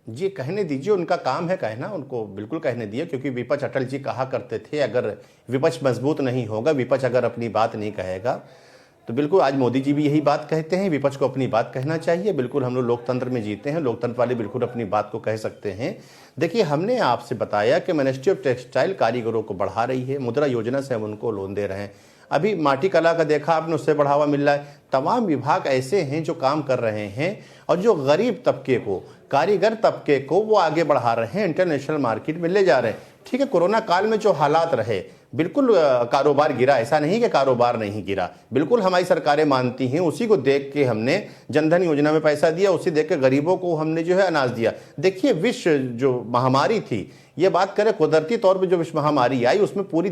ये कहने दीजिए, उनका काम है कहना, उनको बिल्कुल कहने दिए, क्योंकि विपक्ष, अटल जी कहा करते थे अगर विपक्ष मजबूत नहीं होगा, विपक्ष अगर अपनी बात नहीं कहेगा तो बिल्कुल आज मोदी जी भी यही बात कहते हैं, विपक्ष को अपनी बात कहना चाहिए। बिल्कुल हम लोग लोकतंत्र में जीते हैं, लोकतंत्र वाले बिल्कुल अपनी बात को कह सकते हैं। देखिए हमने आपसे बताया कि मिनिस्ट्री ऑफ टेक्सटाइल कारीगरों को बढ़ा रही है, मुद्रा योजना से हम उनको लोन दे रहे हैं। अभी माटी कला का देखा आपने, उससे बढ़ावा मिल रहा है। तमाम विभाग ऐसे हैं जो काम कर रहे हैं और जो गरीब तबके को, कारीगर तबके को वो आगे बढ़ा रहे हैं, इंटरनेशनल मार्केट में ले जा रहे हैं। ठीक है, कोरोना काल में जो हालात रहे, बिल्कुल कारोबार गिरा, ऐसा नहीं कि कारोबार नहीं गिरा, बिल्कुल हमारी सरकारें मानती हैं। उसी को देख के हमने जनधन योजना में पैसा दिया, उसी देख के गरीबों को हमने जो है अनाज दिया। देखिए विश्व जो महामारी थी, ये बात करें कुदरती तौर पर जो विश्व महामारी आई, उसमें पूरी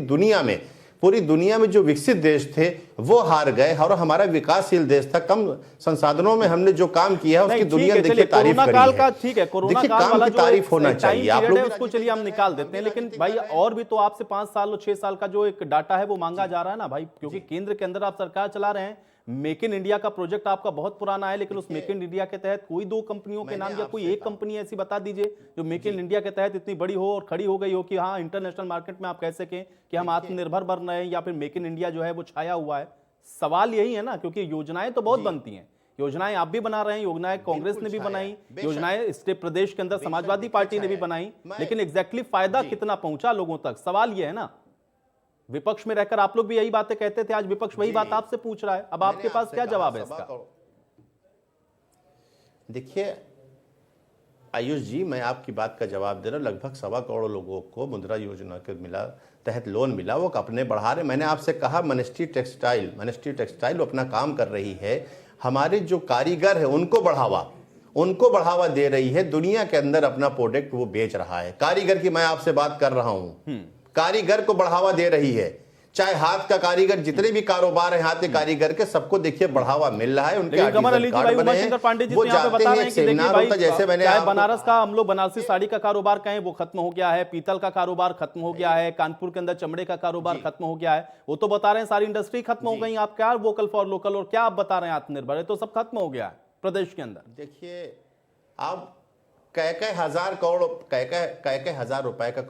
दुनिया में जो विकसित देश थे वो हार गए और हमारा विकासशील देश था। कम संसाधनों में हमने जो काम किया है उसकी दुनिया देखिए तारीफ करी है। ठीक है, कोरोना देखिए काल काम वाला की तारीफ होना चाहिए। आप लोग उसको चलिए हम निकाल देते हैं, लेकिन भाई और भी तो आपसे 5 साल और 6 साल का जो एक डाटा है वो मांगा जा रहा है ना भाई, क्योंकि केंद्र के अंदर आप सरकार चला रहे हैं। मेक इन इंडिया का प्रोजेक्ट आपका बहुत पुराना है, लेकिन उस मेक इन इंडिया के तहत कोई 2 कंपनियों के नाम या कोई एक कंपनी ऐसी बता दीजिए जो मेक इन इंडिया के तहत इतनी बड़ी हो और खड़ी हो गई हो कि हाँ इंटरनेशनल मार्केट में आप कह सकें कि हम आत्मनिर्भर बन रहे हैं, या फिर मेक इन इंडिया जो है वो छाया हुआ है। सवाल यही है ना, क्योंकि योजनाएं तो बहुत बनती हैं, योजनाएं आप भी बना रहे हैं, योजनाएं कांग्रेस ने भी बनाई, योजनाएं स्टेट प्रदेश के अंदर समाजवादी पार्टी ने भी बनाई, लेकिन एग्जैक्टली फायदा कितना पहुंचा लोगों तक, सवाल यह है ना। विपक्ष में रहकर आप लोग भी यही बातें कहते थे, आज विपक्ष वही बात आपसे पूछ रहा है। अब आपके पास क्या जवाब है इसका? देखिए आयुष जी, मैं आपकी बात का जवाब दे रहा हूं। लगभग 1.25 करोड़ लोगों को मुद्रा योजना के तहत लोन मिला, वो अपने बढ़ा रहे। मैंने आपसे कहा मिनिस्ट्री टेक्सटाइल अपना काम कर रही है। हमारे जो कारीगर है उनको बढ़ावा दे रही है, दुनिया के अंदर अपना प्रोडक्ट वो बेच रहा है। कारीगर की मैं आपसे बात कर रहा हूं, कारीगर को बढ़ावा दे रही है। चाहे हाथ का कारीगर, जितने भी कारोबार हैं हाथ के कारीगर के, सबको देखिए बढ़ावा मिल रहा है। उनके कमर अली जी, भाई उमाशंकर पांडे जी तो यहाँ पे बता रहे हैं कि देखिए भाई, जैसे मैंने चाहे बनारस का हम लोग बनारसी साड़ी का कारोबार कहें वो खत्म हो गया है, पीतल का कारोबार खत्म हो गया है, कानपुर के अंदर चमड़े का कारोबार खत्म हो गया है, वो तो बता रहे हैं सारी इंडस्ट्री खत्म हो गई। आप क्या वोकल फॉर लोकल और क्या आप बता रहे हैं आत्मनिर्भर, है तो सब खत्म हो गया है प्रदेश के अंदर। देखिए अब कई हजार रुपए का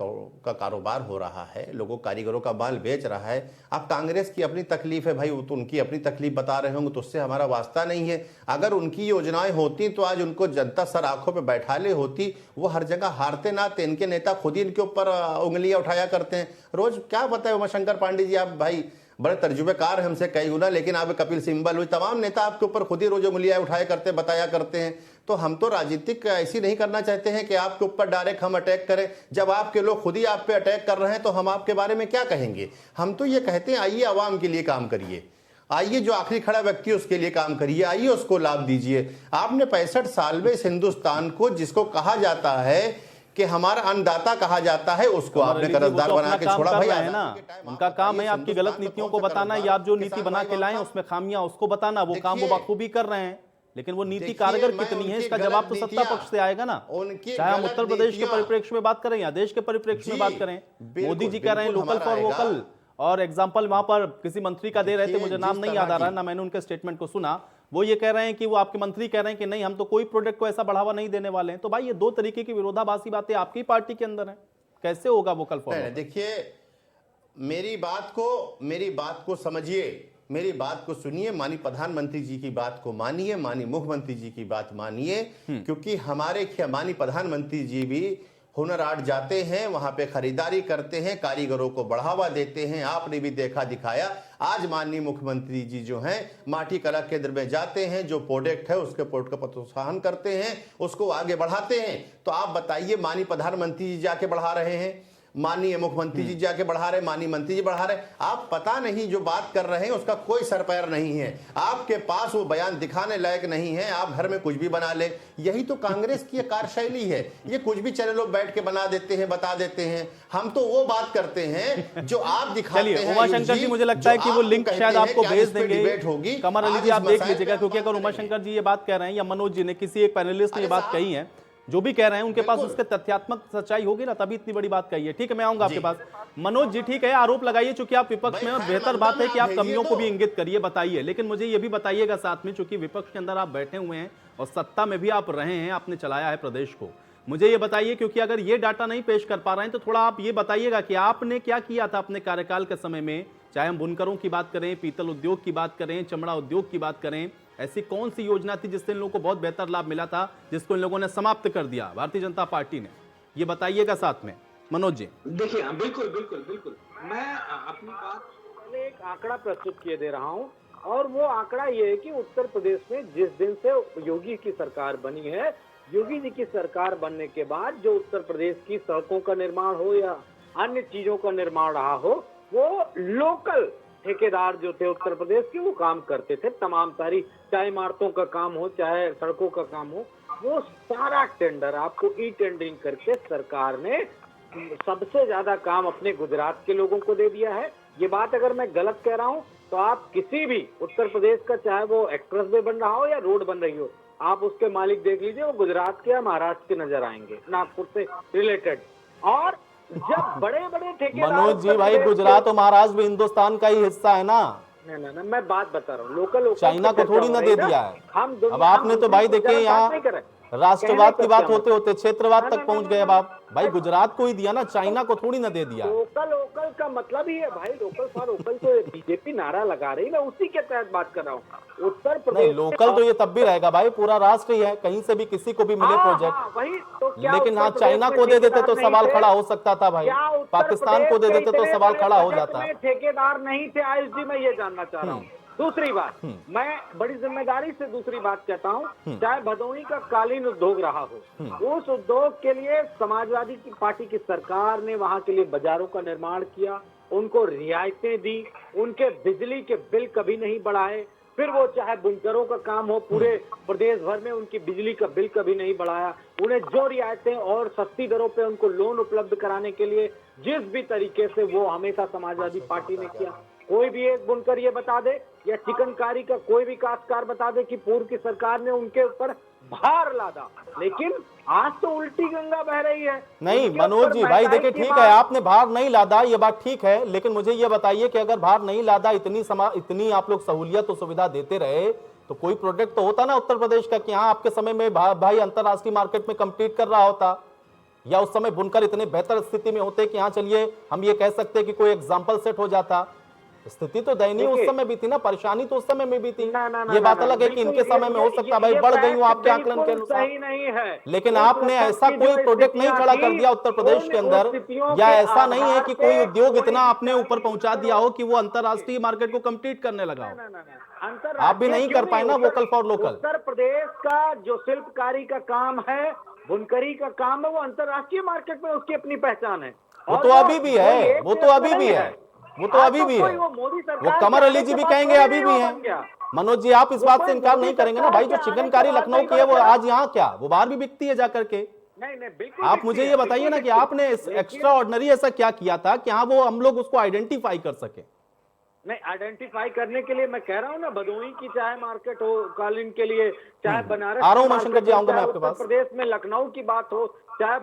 कारोबार हो रहा है, लोगों कारीगरों का माल बेच रहा है। अब कांग्रेस की अपनी तकलीफ है भाई, वो तो उनकी अपनी तकलीफ बता रहे होंगे, तो उससे हमारा वास्ता नहीं है। अगर उनकी योजनाएं होती तो आज उनको जनता सर आंखों पे बैठा ले होती। वो हर जगह हारते ना थे, इनके नेता खुद ही इनके ऊपर उंगलियां उठाया करते हैं रोज। क्या पता है उमाशंकर पांडे जी, आप भाई बड़े तर्जुबेकार हैं हमसे कई गुना, लेकिन आप कपिल सिब्बल हुई, तमाम नेता आपके ऊपर खुद ही रोज उंगलियां उठाया करते, बताया करते हैं। तो हम तो राजनीतिक ऐसी नहीं करना चाहते हैं कि आपके ऊपर डायरेक्ट हम अटैक करें। जब आपके लोग खुद ही आप पे अटैक कर रहे हैं तो हम आपके बारे में क्या कहेंगे? हम तो ये कहते हैं आइए आवाम के लिए काम करिए, आइए जो आखिरी खड़ा व्यक्ति है उसके लिए काम करिए, आइए उसको लाभ दीजिए। आपने 65 साल में इस हिंदुस्तान को, जिसको कहा जाता है कि हमारा अन्नदाता कहा जाता है, उसको आपने कर्जदार बना के छोड़ा भाई है ना। उनका काम है आपकी गलत नीतियों को बताना, या आप जो नीति बना के लाए उसमें खामियां उसको बताना। वो काम वो बखूबी कर रहे हैं, लेकिन वो नीति कारगर कितनी है इसका जवाब तो सत्ता पक्ष से आएगा ना। चाहे हम उत्तर प्रदेश के परिप्रेक्ष्य में बात करें या देश के परिप्रेक्ष्य में बात करें, मोदी जी कह रहे हैं लोकल फॉर वोकल, और एग्जाम्पल वहां पर किसी मंत्री का दे रहे थे, मुझे नाम नहीं याद आ रहा ना, मैंने उनके स्टेटमेंट को सुना। वो ये कह रहे हैं कि वो आपके मंत्री कह रहे हैं कि नहीं हम तो कोई प्रोडक्ट को ऐसा बढ़ावा नहीं देने वाले हैं। तो भाई ये 2 तरीके की विरोधाभासी बातें आपकी पार्टी के अंदर है, कैसे होगा वोकल फॉर वोकल? देखिए मेरी बात को समझिए, मेरी बात को सुनिए, माननीय प्रधानमंत्री जी की बात को मानिए, माननीय मुख्यमंत्री जी की बात मानिए, क्योंकि हमारे माननीय प्रधानमंत्री जी भी हुनर हाट जाते हैं, वहां पे खरीदारी करते हैं, कारीगरों को बढ़ावा देते हैं। आपने भी देखा दिखाया, आज माननीय मुख्यमंत्री जी जो हैं माटी कला केंद्र में जाते हैं, जो प्रोडक्ट है उसके प्रोडक्ट का प्रोत्साहन करते हैं, उसको आगे बढ़ाते हैं। तो आप बताइए, माननीय प्रधानमंत्री जी जाके बढ़ा रहे हैं, माननीय मुख्यमंत्री जी जाके बढ़ा रहे, माननीय मंत्री जी बढ़ा रहे, आप पता नहीं जो बात कर रहे हैं उसका कोई सर पैर नहीं है, आपके पास वो बयान दिखाने लायक नहीं है, आप घर में कुछ भी बना ले। यही तो कांग्रेस की कार्यशैली है, ये कुछ भी चैनलों बैठ के बना देते हैं, बता देते हैं। हम तो वो बात करते हैं जो आप दिखाते हैं। उमाशंकर जी, मुझे लगता है कि वो लिंक शायद आपको भेज देंगे। कमर अली जी आप देख लीजिएगा, क्योंकि अगर उमाशंकर जी ये बात कह रहे हैं या मनोज जी ने, किसी एक पैनलिस्ट ने ये बात कही है, जो भी कह रहे हैं उनके पास उसके तथ्यात्मक सच्चाई होगी ना, तभी इतनी बड़ी बात कही है। ठीक है, मैं आऊंगा आपके पास। मनोज जी ठीक है, आरोप लगाइए, चूंकि आप विपक्ष में, और बेहतर बात है कि आप कमियों को भी इंगित करिए, बताइए, लेकिन मुझे ये भी बताइएगा साथ में, चूंकि विपक्ष के अंदर आप बैठे हुए हैं और सत्ता में भी आप रहे हैं, आपने चलाया है प्रदेश को, मुझे ये बताइए, क्योंकि अगर ये डाटा नहीं पेश कर पा रहे हैं तो थोड़ा आप ये बताइएगा कि आपने क्या किया था अपने कार्यकाल के समय में, चाहे हम बुनकरों की बात करें, पीतल उद्योग की बात करें, चमड़ा उद्योग की बात करें, ऐसी कौन सी योजना थी जिससे इन लोगों को बहुत बेहतर लाभ मिला था, जिसको इन लोगों ने समाप्त कर दिया भारतीय जनता पार्टी ने, ये बताइएगा साथ में मनोज जी। देखिए, बिल्कुल बिल्कुल बिल्कुल, मैं अपनी बात पहले एक आंकड़ा प्रस्तुत किए दे रहा हूं, और वो आंकड़ा ये है कि उत्तर प्रदेश में जिस दिन से योगी की सरकार बनी है, योगी जी की सरकार बनने के बाद जो उत्तर प्रदेश की सड़कों का निर्माण हो या अन्य चीजों का निर्माण रहा हो, वो लोकल ठेकेदार जो थे उत्तर प्रदेश के, वो काम करते थे। तमाम सारी, चाहे इमारतों का काम हो, चाहे सड़कों का काम हो, वो सारा टेंडर आपको ई टेंडरिंग करके सरकार ने सबसे ज्यादा काम अपने गुजरात के लोगों को दे दिया है। ये बात अगर मैं गलत कह रहा हूं तो आप किसी भी उत्तर प्रदेश का, चाहे वो एक्सप्रेस वे बन रहा हो या रोड बन रही हो, आप उसके मालिक देख लीजिए, वो गुजरात के या महाराष्ट्र के नजर आएंगे, नागपुर से रिलेटेड। और जब बड़े बड़े ठेकेदार, मनोज जी भाई, गुजरात और महाराष्ट्र भी हिंदुस्तान का ही हिस्सा है ना। ना, मैं बात बता रहा हूँ, लोकल चाइना को थोड़ी ना दे दिया है। अब आपने तो भाई देखिए, यहाँ राष्ट्रवाद की बात होते होते क्षेत्रवाद तक पहुंच गए। अब आप भाई गुजरात को ही दिया ना, चाइना को थोड़ी ना दे दिया। लोकल वोकल का मतलब ही है भाई, लोकल फॉर वोकल तो बीजेपी नारा लगा रही है, मैं उसी के तहत बात कर रहा हूँ। उत्तर प्रदेश नहीं, लोकल तो ये तब भी रहेगा भाई, पूरा राष्ट्र ही है, कहीं से भी किसी को भी मिले प्रोजेक्ट। वही तो, लेकिन हाँ, चाइना को दे देते तो सवाल खड़ा हो सकता था भाई, पाकिस्तान को दे देते तो सवाल खड़ा हो जाता। ठेकेदार नहीं थे आयुष जी, मैं ये जानना चाह रहा हूँ। दूसरी बात, मैं बड़ी जिम्मेदारी से दूसरी बात कहता हूँ, चाहे भदोही का कालीन उद्योग रहा हो, उस उद्योग के लिए समाजवादी की पार्टी की सरकार ने वहां के लिए बाजारों का निर्माण किया, उनको रियायतें दी, उनके बिजली के बिल कभी नहीं बढ़ाए। फिर वो चाहे बुनकरों का काम हो, पूरे प्रदेश भर में उनकी बिजली का बिल कभी नहीं बढ़ाया। उन्हें जो रियायतें और सस्ती दरों पे उनको लोन उपलब्ध कराने के लिए जिस भी तरीके से, वो हमेशा समाजवादी पार्टी ने किया। कोई भी एक बुनकर ये बता दे, या चिकनकारी का कोई भी काश्तकार बता दे कि पूर्व की सरकार ने उनके ऊपर भार लादा, लेकिन आज तो उल्टी गंगा बह रही है। नहीं मनोज जी भाई, देखिए ठीक है, आपने भार नहीं लादा, ये बात ठीक है, लेकिन मुझे ये बताइए कि अगर भार नहीं लादा, इतनी आप लोग सहूलियत और सुविधा देते रहे, तो कोई प्रोडक्ट तो होता ना उत्तर प्रदेश का कि हाँ आपके समय में भाई अंतरराष्ट्रीय मार्केट में कम्पीट कर रहा होता, या उस समय बुनकर इतने बेहतर स्थिति में होते कि हाँ चलिए हम ये कह सकते हैं कि कोई एग्जाम्पल सेट हो जाता। स्थिति तो दयनीय उस समय भी थी ना, परेशानी तो उस समय में भी थी। ये बात अलग है कि इनके समय में हो सकता है भाई बढ़ गई हूँ आपके आकलन के अनुसार, नहीं है, लेकिन आपने ऐसा कोई प्रोजेक्ट नहीं खड़ा कर दिया उत्तर प्रदेश के अंदर, या ऐसा नहीं है कि कोई उद्योग इतना अपने ऊपर पहुंचा दिया हो कि वो अंतरराष्ट्रीय मार्केट को कम्पीट करने लगा हो। आप भी नहीं कर पाए ना vocal for local. Uttar Pradesh का जो शिल्पकारी का काम है, बुनकरी का काम है, वो अंतरराष्ट्रीय मार्केट में उसकी अपनी पहचान है। वो तो अभी भी है, वो तो अभी भी है, वो तो अभी भी है, वो कमर अली जी भी कहेंगे अभी भी है। मनोज जी आप इस बात से इनकार नहीं करेंगे ना भाई, जो चिकनकारी लखनऊ की है वो आज यहाँ क्या, वो बाहर भी बिकती है जाकर के। नहीं बिल्कुल। आप मुझे ये बताइए ना कि आपने एक्स्ट्रा ऑर्डिनरी ऐसा क्या किया था कि हाँ वो हम लोग उसको आइडेंटिफाई कर सके। नहीं, आइडेंटिफाई करने के लिए मैं कह रहा हूँ ना, भदोही की चाहे मार्केट हो कालीन के लिए, चाहे बनारस, आ रहा हूँ उमाशंकर जी, आऊंगा मैं आपके पास। उत्तर प्रदेश में लखनऊ की बात हो, चाहे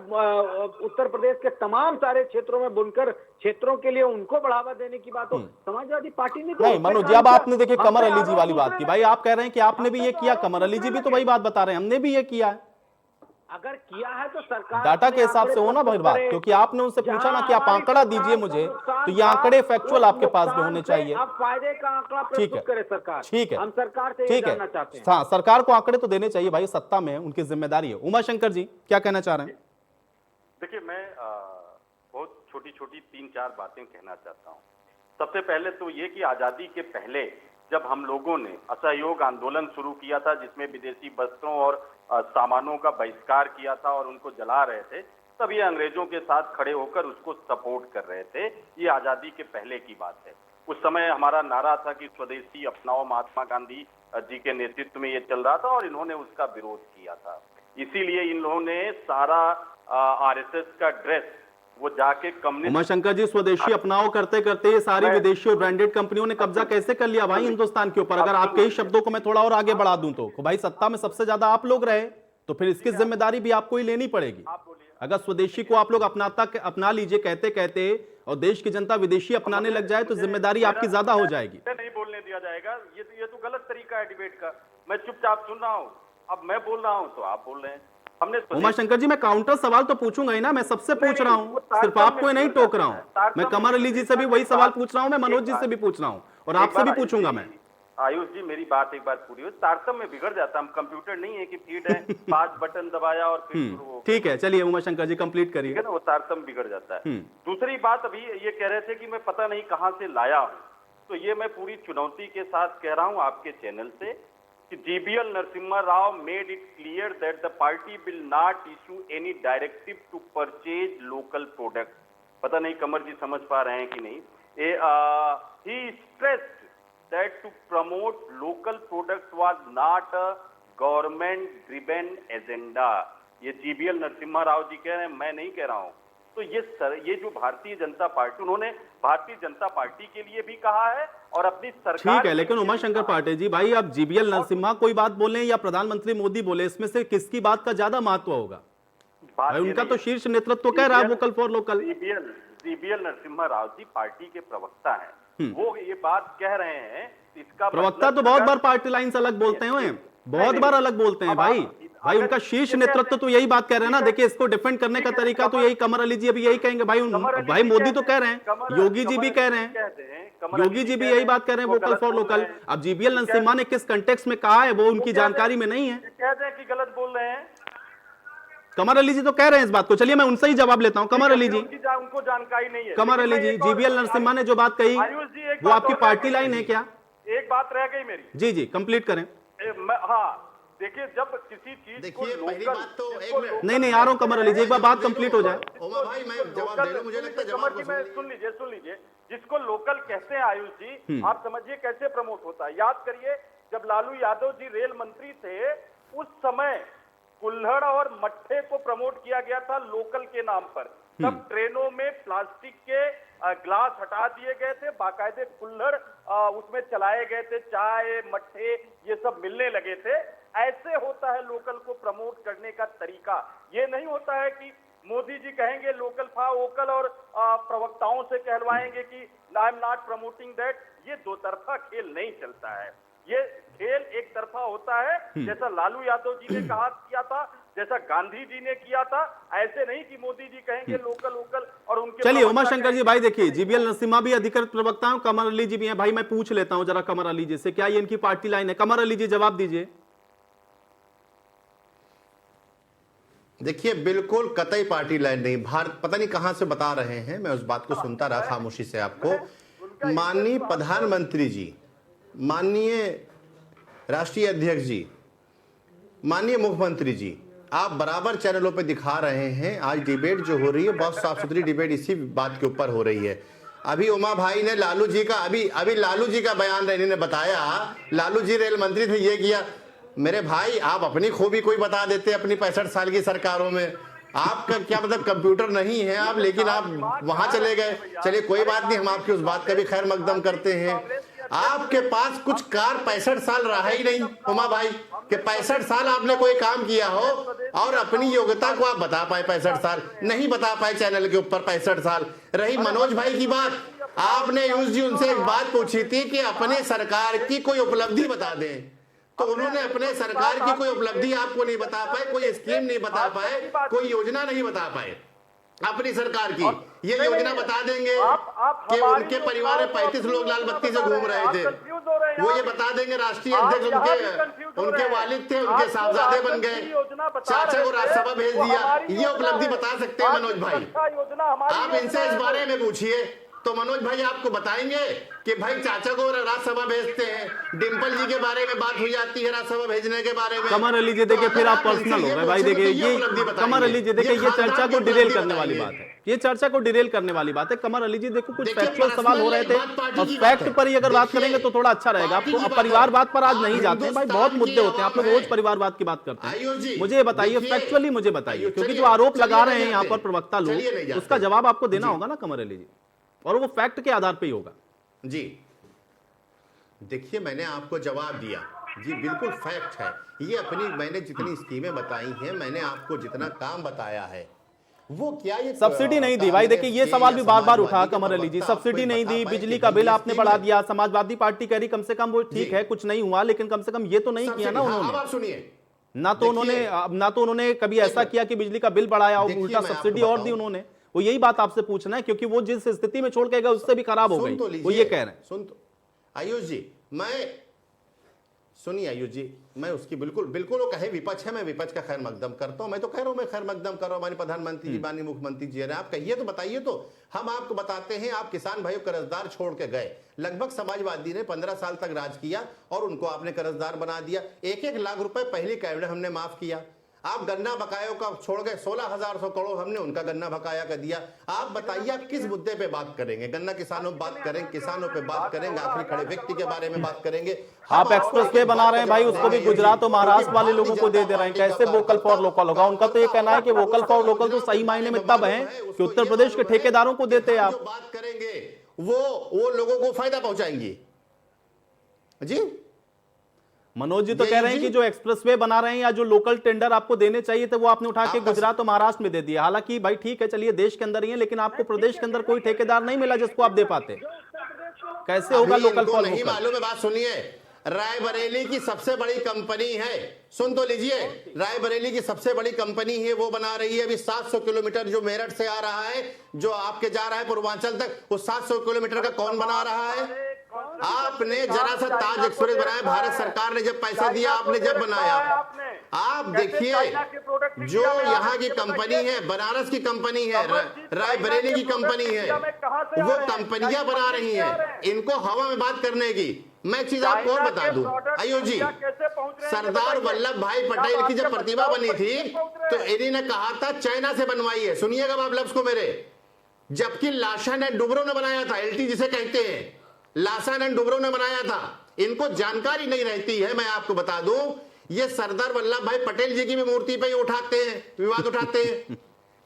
उत्तर प्रदेश के तमाम सारे क्षेत्रों में बुनकर क्षेत्रों के लिए उनको बढ़ावा देने की बात हो, समाजवादी पार्टी ने नहीं। मनोज जी अब आपने देखिए कमर अली जी वाली बात की, भाई आप कह रहे हैं कि आपने भी ये किया, कमर अली जी भी तो वही बात बता रहे हैं हमने भी ये किया है। अगर किया है तो सरकार डाटा के हिसाब से हो ना भाई बात, क्योंकि आपने उनसे पूछा ना कि आप आंकड़ा दीजिए मुझे, तो ये आंकड़े फैक्चुअल आपके पास भी होने चाहिए। अब फायदे का आंकड़ा प्रस्तुत करे सरकार, ठीक है, हम सरकार से ठीक है, जानना चाहते हैं। हाँ सरकार को आंकड़े तो देने चाहिए भाई, सत्ता में है, उनकी जिम्मेदारी है। उमाशंकर जी क्या कहना चाह रहे हैं? देखिए, मैं बहुत छोटी छोटी 3-4 बातें कहना चाहता हूँ। सबसे पहले तो ये कि आजादी के पहले जब हम लोगों ने असहयोग आंदोलन शुरू किया था, जिसमें विदेशी वस्त्रों और सामानों का बहिष्कार किया था और उनको जला रहे थे, तब ये अंग्रेजों के साथ खड़े होकर उसको सपोर्ट कर रहे थे। ये आजादी के पहले की बात है। उस समय हमारा नारा था कि स्वदेशी अपनाओ, महात्मा गांधी जी के नेतृत्व में ये चल रहा था और इन्होंने उसका विरोध किया था। इसीलिए इन लोगों ने सारा आरएसएस का ड्रेस वो जाके कम्युनिस्ट। उमाशंकर जी, स्वदेशी अपनाओ करते करते ये सारी विदेशी और ब्रांडेड कंपनियों ने कब्जा कैसे कर लिया भाई हिंदुस्तान के ऊपर? अगर आपके ही शब्दों को मैं थोड़ा और आगे बढ़ा दूं तो भाई सत्ता में सबसे ज्यादा आप लोग रहे, तो फिर इसकी जिम्मेदारी भी आपको ही लेनी पड़ेगी। अगर स्वदेशी को आप लोग अपना लीजिए कहते कहते और देश की जनता विदेशी अपनाने लग जाए तो जिम्मेदारी आपकी ज्यादा हो जाएगी। नहीं बोलने दिया जाएगा, ये तो गलत तरीका है डिबेट का। मैं चुपचाप सुन रहा हूँ, अब मैं बोल रहा हूँ तो आप बोल रहे हैं। हमने उमाशंकर जी, मैं काउंटर सवाल तो पूछूंगा ही ना, मैं सबसे पूछ रहा हूँ, सिर्फ आपको ही नहीं टोक रहा हूँ। मैं कमर अली जी से भी वही सवाल पूछ रहा हूँ, मैं मनोज जी से भी पूछ रहा हूँ और आपसे भी पूछूंगा। मैं आयुष जी, मेरी बात एक बार पूरी हो, तारतम्य में बिगड़ जाता। हम कंप्यूटर नहीं है कि फीड है 5 बटन दबाया और फिर शुरू हो। ठीक है, चलिए उमाशंकर जी कंप्लीट करिए। ना, वो तारतम्य बिगड़ जाता है। दूसरी बात, अभी ये कह रहे थे कि मैं पता नहीं कहां से लाया हूं, तो ये मैं पूरी चुनौती के साथ कह रहा हूं आपके चैनल से कि GVL Narasimha Rao made it clear that the party will not issue any directive to purchase local product. पता नहीं कमर जी समझ पा रहे हैं कि नहीं। ही stressed that to promote local products was not a government driven agenda। ये जीबीएल नरसिम्हा राव जी कह रहे हैं, मैं नहीं कह रहा हूं। तो ये जो भारतीय जनता पार्टी, उन्होंने भारतीय जनता पार्टी के लिए भी कहा है और अपनी सरकार। ठीक है, लेकिन उमाशंकर पांडे जी, भाई अब जीबीएल नरसिम्हा कोई बात बोले या प्रधानमंत्री मोदी बोले, इसमें से किसकी बात का ज्यादा महत्व होगा? भाई उनका तो शीर्ष नेतृत्व कह रहा है vocal for local. GVL Narasimha Rao ji party के प्रवक्ता हैं, वो ये बात कह रहे हैं। इसका प्रवक्ता तो बहुत बार पार्टी लाइन से अलग बोलते हैं, बहुत बार अलग बोलते हैं भाई उनका शीर्ष नेतृत्व तो यही बात कह रहे हैं ना। देखिए, इसको डिफेंड करने का तरीका तो यही, कमर अली जी अभी यही कहेंगे। भाई मोदी तो कह रहे हैं, योगी जी भी कह रहे हैं, योगी जी भी यही बात कह रहे हैं वोकल फॉर लोकल। अब जीबीएल नरसिम्हा ने किस कंटेक्स्ट में कहा है वो उनकी जानकारी में नहीं है। कहते हैं कि गलत बोल रहे हैं। कमर अली जी तो कह रहे हैं इस बात को। चलिए मैं उनसे ही जवाब लेता हूं। कमर अली जी, उनको जानकारी नहीं है। कमर अली जी, जीबीएल नरसिम्हा ने जो बात कही वो आपकी पार्टी लाइन है क्या? एक बात रह गई मेरी। जी कंप्लीट करें। हाँ, देखिए, जब किसी चीज को पहली बात तो नहीं आ रहा हूं कमर अली जी, एक बार बात कंप्लीट हो जाए। ओमा भाई, मैं जवाब दे लूं, मुझे लगता है जवाब को सुन लीजिए। जिसको लोकल कहते हैं आयुष जी, आप समझिए कैसे प्रमोट होता है। याद करिए, जब लालू यादव जी रेल मंत्री थे, उस समय कुल्हड़ और मट्ठे को प्रमोट किया गया था लोकल के नाम पर। तब ट्रेनों में प्लास्टिक के ग्लास हटा दिए गए थे, बाकायदे कुल्हड़ उसमें चलाए गए थे, चाय मट्ठे ये सब मिलने लगे थे। ऐसे होता है लोकल को प्रमोट करने का तरीका। ये नहीं होता है कि मोदी जी कहेंगे लोकल फॉर वोकल और प्रवक्ताओं से कहलवाएंगे कि I am not promoting that. ये दो तरफा खेल नहीं चलता है, ये खेल एक तरफा होता है। जैसा लालू यादव जी ने किया था, जैसा गांधी जी ने किया था, ऐसे नहीं कि मोदी जी कहेंगे लोकल वोकल और उनके। चलिए उमाशंकर जी, भाई देखिए, जीबीएल नरसिम्हा भी अधिकृत प्रवक्ता हैं, कमर अली जी भी हैं। भाई मैं पूछ लेता हूं जरा कमर अली जी से, क्या ये इनकी पार्टी लाइन है? कमर अली जी जवाब दीजिए। देखिए, बिल्कुल कतई पार्टी लाइन नहीं। भारत पता नहीं कहां से बता रहे हैं, मैं उस बात को सुनता रहा खामोशी से। आपको माननीय प्रधानमंत्री जी, माननीय राष्ट्रीय अध्यक्ष जी, माननीय मुख्यमंत्री जी, आप बराबर चैनलों पे दिखा रहे हैं। आज डिबेट जो हो रही है बहुत साफ सुथरी डिबेट इसी बात के ऊपर हो रही है। अभी उमा भाई ने लालू जी का अभी लालू जी का बयान इन्होंने बताया, लालू जी रेल मंत्री थे, ये किया। मेरे भाई, आप अपनी खूबी कोई बता देते अपनी 65 साल की सरकारों में। आपका क्या मतलब, कंप्यूटर नहीं है आप, लेकिन आप वहां चले गए। चलिए कोई बात नहीं, हम आपकी उस बात का भी खैर मकदम करते हैं। आपके पास कुछ कार 65 साल रहा ही नहीं उमा भाई, कि 65 साल आपने कोई काम किया हो और अपनी योग्यता को आप बता पाए। 65 साल नहीं बता पाए चैनल के ऊपर 65 साल। रही मनोज भाई की बात, आपने यूज जी उनसे एक बात पूछी थी कि अपने सरकार की कोई उपलब्धि बता दें, तो उन्होंने अपने सरकार की कोई उपलब्धि आपको नहीं बता पाए, कोई स्कीम नहीं बता पाए, कोई योजना नहीं बता पाए। अपनी सरकार की। ये योजना बता देंगे कि उनके परिवार में 35 लोग लाल बत्ती से घूम रहे थे। वो ये बता देंगे राष्ट्रीय अध्यक्ष उनके वालिद थे, उनके साहबजादे बन गए, चाचा को राज्यसभा भेज दिया। ये उपलब्धि बता सकते हैं मनोज भाई। आप इनसे इस बारे में पूछिए तो मनोज भाई आपको बताएंगे कि भाई चाचा को राज्यसभा भेजते हैं। डिम्पल जी के बारे में बात हुई जाती है राज्यसभा भेजने के बारे में। कमर अली जी देखिए फिर आप पर्सनल हो गए भाई। देखिए ये कमर अली जी देखिए ये चर्चा को डिरेल करने वाली बात है। ये चर्चा को डिरेल करने वाली बात है। कमर अली जी देखो कुछ फैक्चुअल सवाल हो रहे थे और फैक्ट पर ही अगर बात करेंगे तो थोड़ा अच्छा रहेगा। आपको परिवारवाद पर आज नहीं जाते हैं भाई, बहुत मुद्दे होते हैं। आप लोग रोज परिवारवाद की बात करते हैं। मुझे ये बताइए फैक्चुअली, मुझे बताइए, क्योंकि जो आरोप लगा रहे हैं यहाँ पर प्रवक्ता लोग, उसका जवाब आपको देना होगा ना कमर अली जी, और वो फैक्ट के आधार पे ही होगा। जी देखिए मैंने आपको जवाब दिया जी, बिल्कुल फैक्ट है ये। अपनी मैंने जितनी स्कीमें बताई हैं, मैंने आपको जितना काम बताया है, वो क्या ये सब्सिडी नहीं दी भाई। देखिए ये सवाल भी बार बार उठा कमर अली जी, सब्सिडी नहीं दी, बिजली का बिल आपने बढ़ा दिया। समाजवादी पार्टी कह रही कम से कम वो ठीक है कुछ नहीं हुआ, लेकिन कम से कम ये तो नहीं किया ना उन्होंने। सुनिए ना तो उन्होंने कभी ऐसा किया कि बिजली का बिल बढ़ाया और उल्टा सब्सिडी और दी उन्होंने। वो यही बात आपसे पूछना है, क्योंकि वो जिस स्थिति में छोड़ के गए उससे भी खराब हो गई। वो ये कह रहे हैं। सुन तो आयुष जी, सुनिए आयुष जी, मैं उसकी बिल्कुल वो कहे विपक्ष है, मैं विपक्ष का खैर मकदम करता हूं। मैं तो कह रहा हूं मैं खैर मकदम कर रहा हूं। माननीय प्रधानमंत्री जी, माननीय मुख्यमंत्री जी, आप कहिए तो बताइए तो हम आपको बताते हैं। आप किसान भाइयों कर्जदार छोड़ के गए, लगभग समाजवादी ने 15 साल तक राज किया और उनको आपने कर्जदार बना दिया। 1-1 लाख रुपए पहली कैबिनेट हमने माफ किया। आप गन्ना बकायों का छोड़ गए, 16,100 करोड़ हमने उनका गन्ना बकाया कर दिया। आप बताइए आप किस मुद्दे पे बात करेंगे? गन्ना किसानों पे बात करेंगे, किसानों पे बात करेंगे, आखिरी खड़े व्यक्ति के बारे में बात करेंगे। आप एक्सप्रेस वे बना रहे हैं भाई, उसको भी गुजरात और महाराष्ट्र वाले लोगों को दे रहे हैं। कैसे वोकल फॉर लोकल होगा? उनका तो ये कहना है कि वोकल फॉर लोकल तो सही मायने में तब है कि उत्तर प्रदेश के ठेकेदारों को देते हैं। आप बात करेंगे वो लोगों को फायदा पहुंचाएंगे जी। मनोज जी तो कह रहे हैं कि जो एक्सप्रेसवे बना रहे हैं या जो लोकल टेंडर आपको देने चाहिए थे वो आपने उठा के गुजरात और महाराष्ट्र में दे दिया। हालांकि भाई ठीक है, चलिए देश के अंदर ही है, लेकिन आपको प्रदेश के अंदर कोई ठेकेदार नहीं मिला जिसको आप दे पाते। कैसे होगा लोकल फॉर नहीं मालूम है। बात सुनिए, रायबरेली की सबसे बड़ी कंपनी है, सुन तो लीजिए, रायबरेली की सबसे बड़ी कंपनी है, वो बना रही है अभी 700 किलोमीटर जो मेरठ से आ रहा है, जो आपके जा रहा है पूर्वांचल तक, वो 700 किलोमीटर का कौन बना रहा है? आपने जरा सा ताज एक्सप्रेस बनाया, भारत सरकार ने जब पैसा दिया, आपने जब बनाया। आप देखिए जो यहाँ की कंपनी है, बनारस की कंपनी है, रायबरेली की कंपनी है, वो कंपनियां बना रही हैं। इनको हवा में बात करने की। मैं एक चीज आपको और बता दूं आयुष जी, सरदार वल्लभ भाई पटेल की जब प्रतिमा बनी थी तो इन्हीं ने कहा था चाइना से बनवाई है। सुनिएगा आप लफ्ज को मेरे, जबकि लाशन एंड डुबरो ने बनाया था, एलटी जिसे कहते हैं, लासन एंड डुबरो ने बनाया था। इनको जानकारी नहीं रहती है। मैं आपको बता दूं, ये सरदार वल्लभ भाई पटेल जी की भी मूर्ति पे ही उठाते हैं, विवाद उठाते हैं,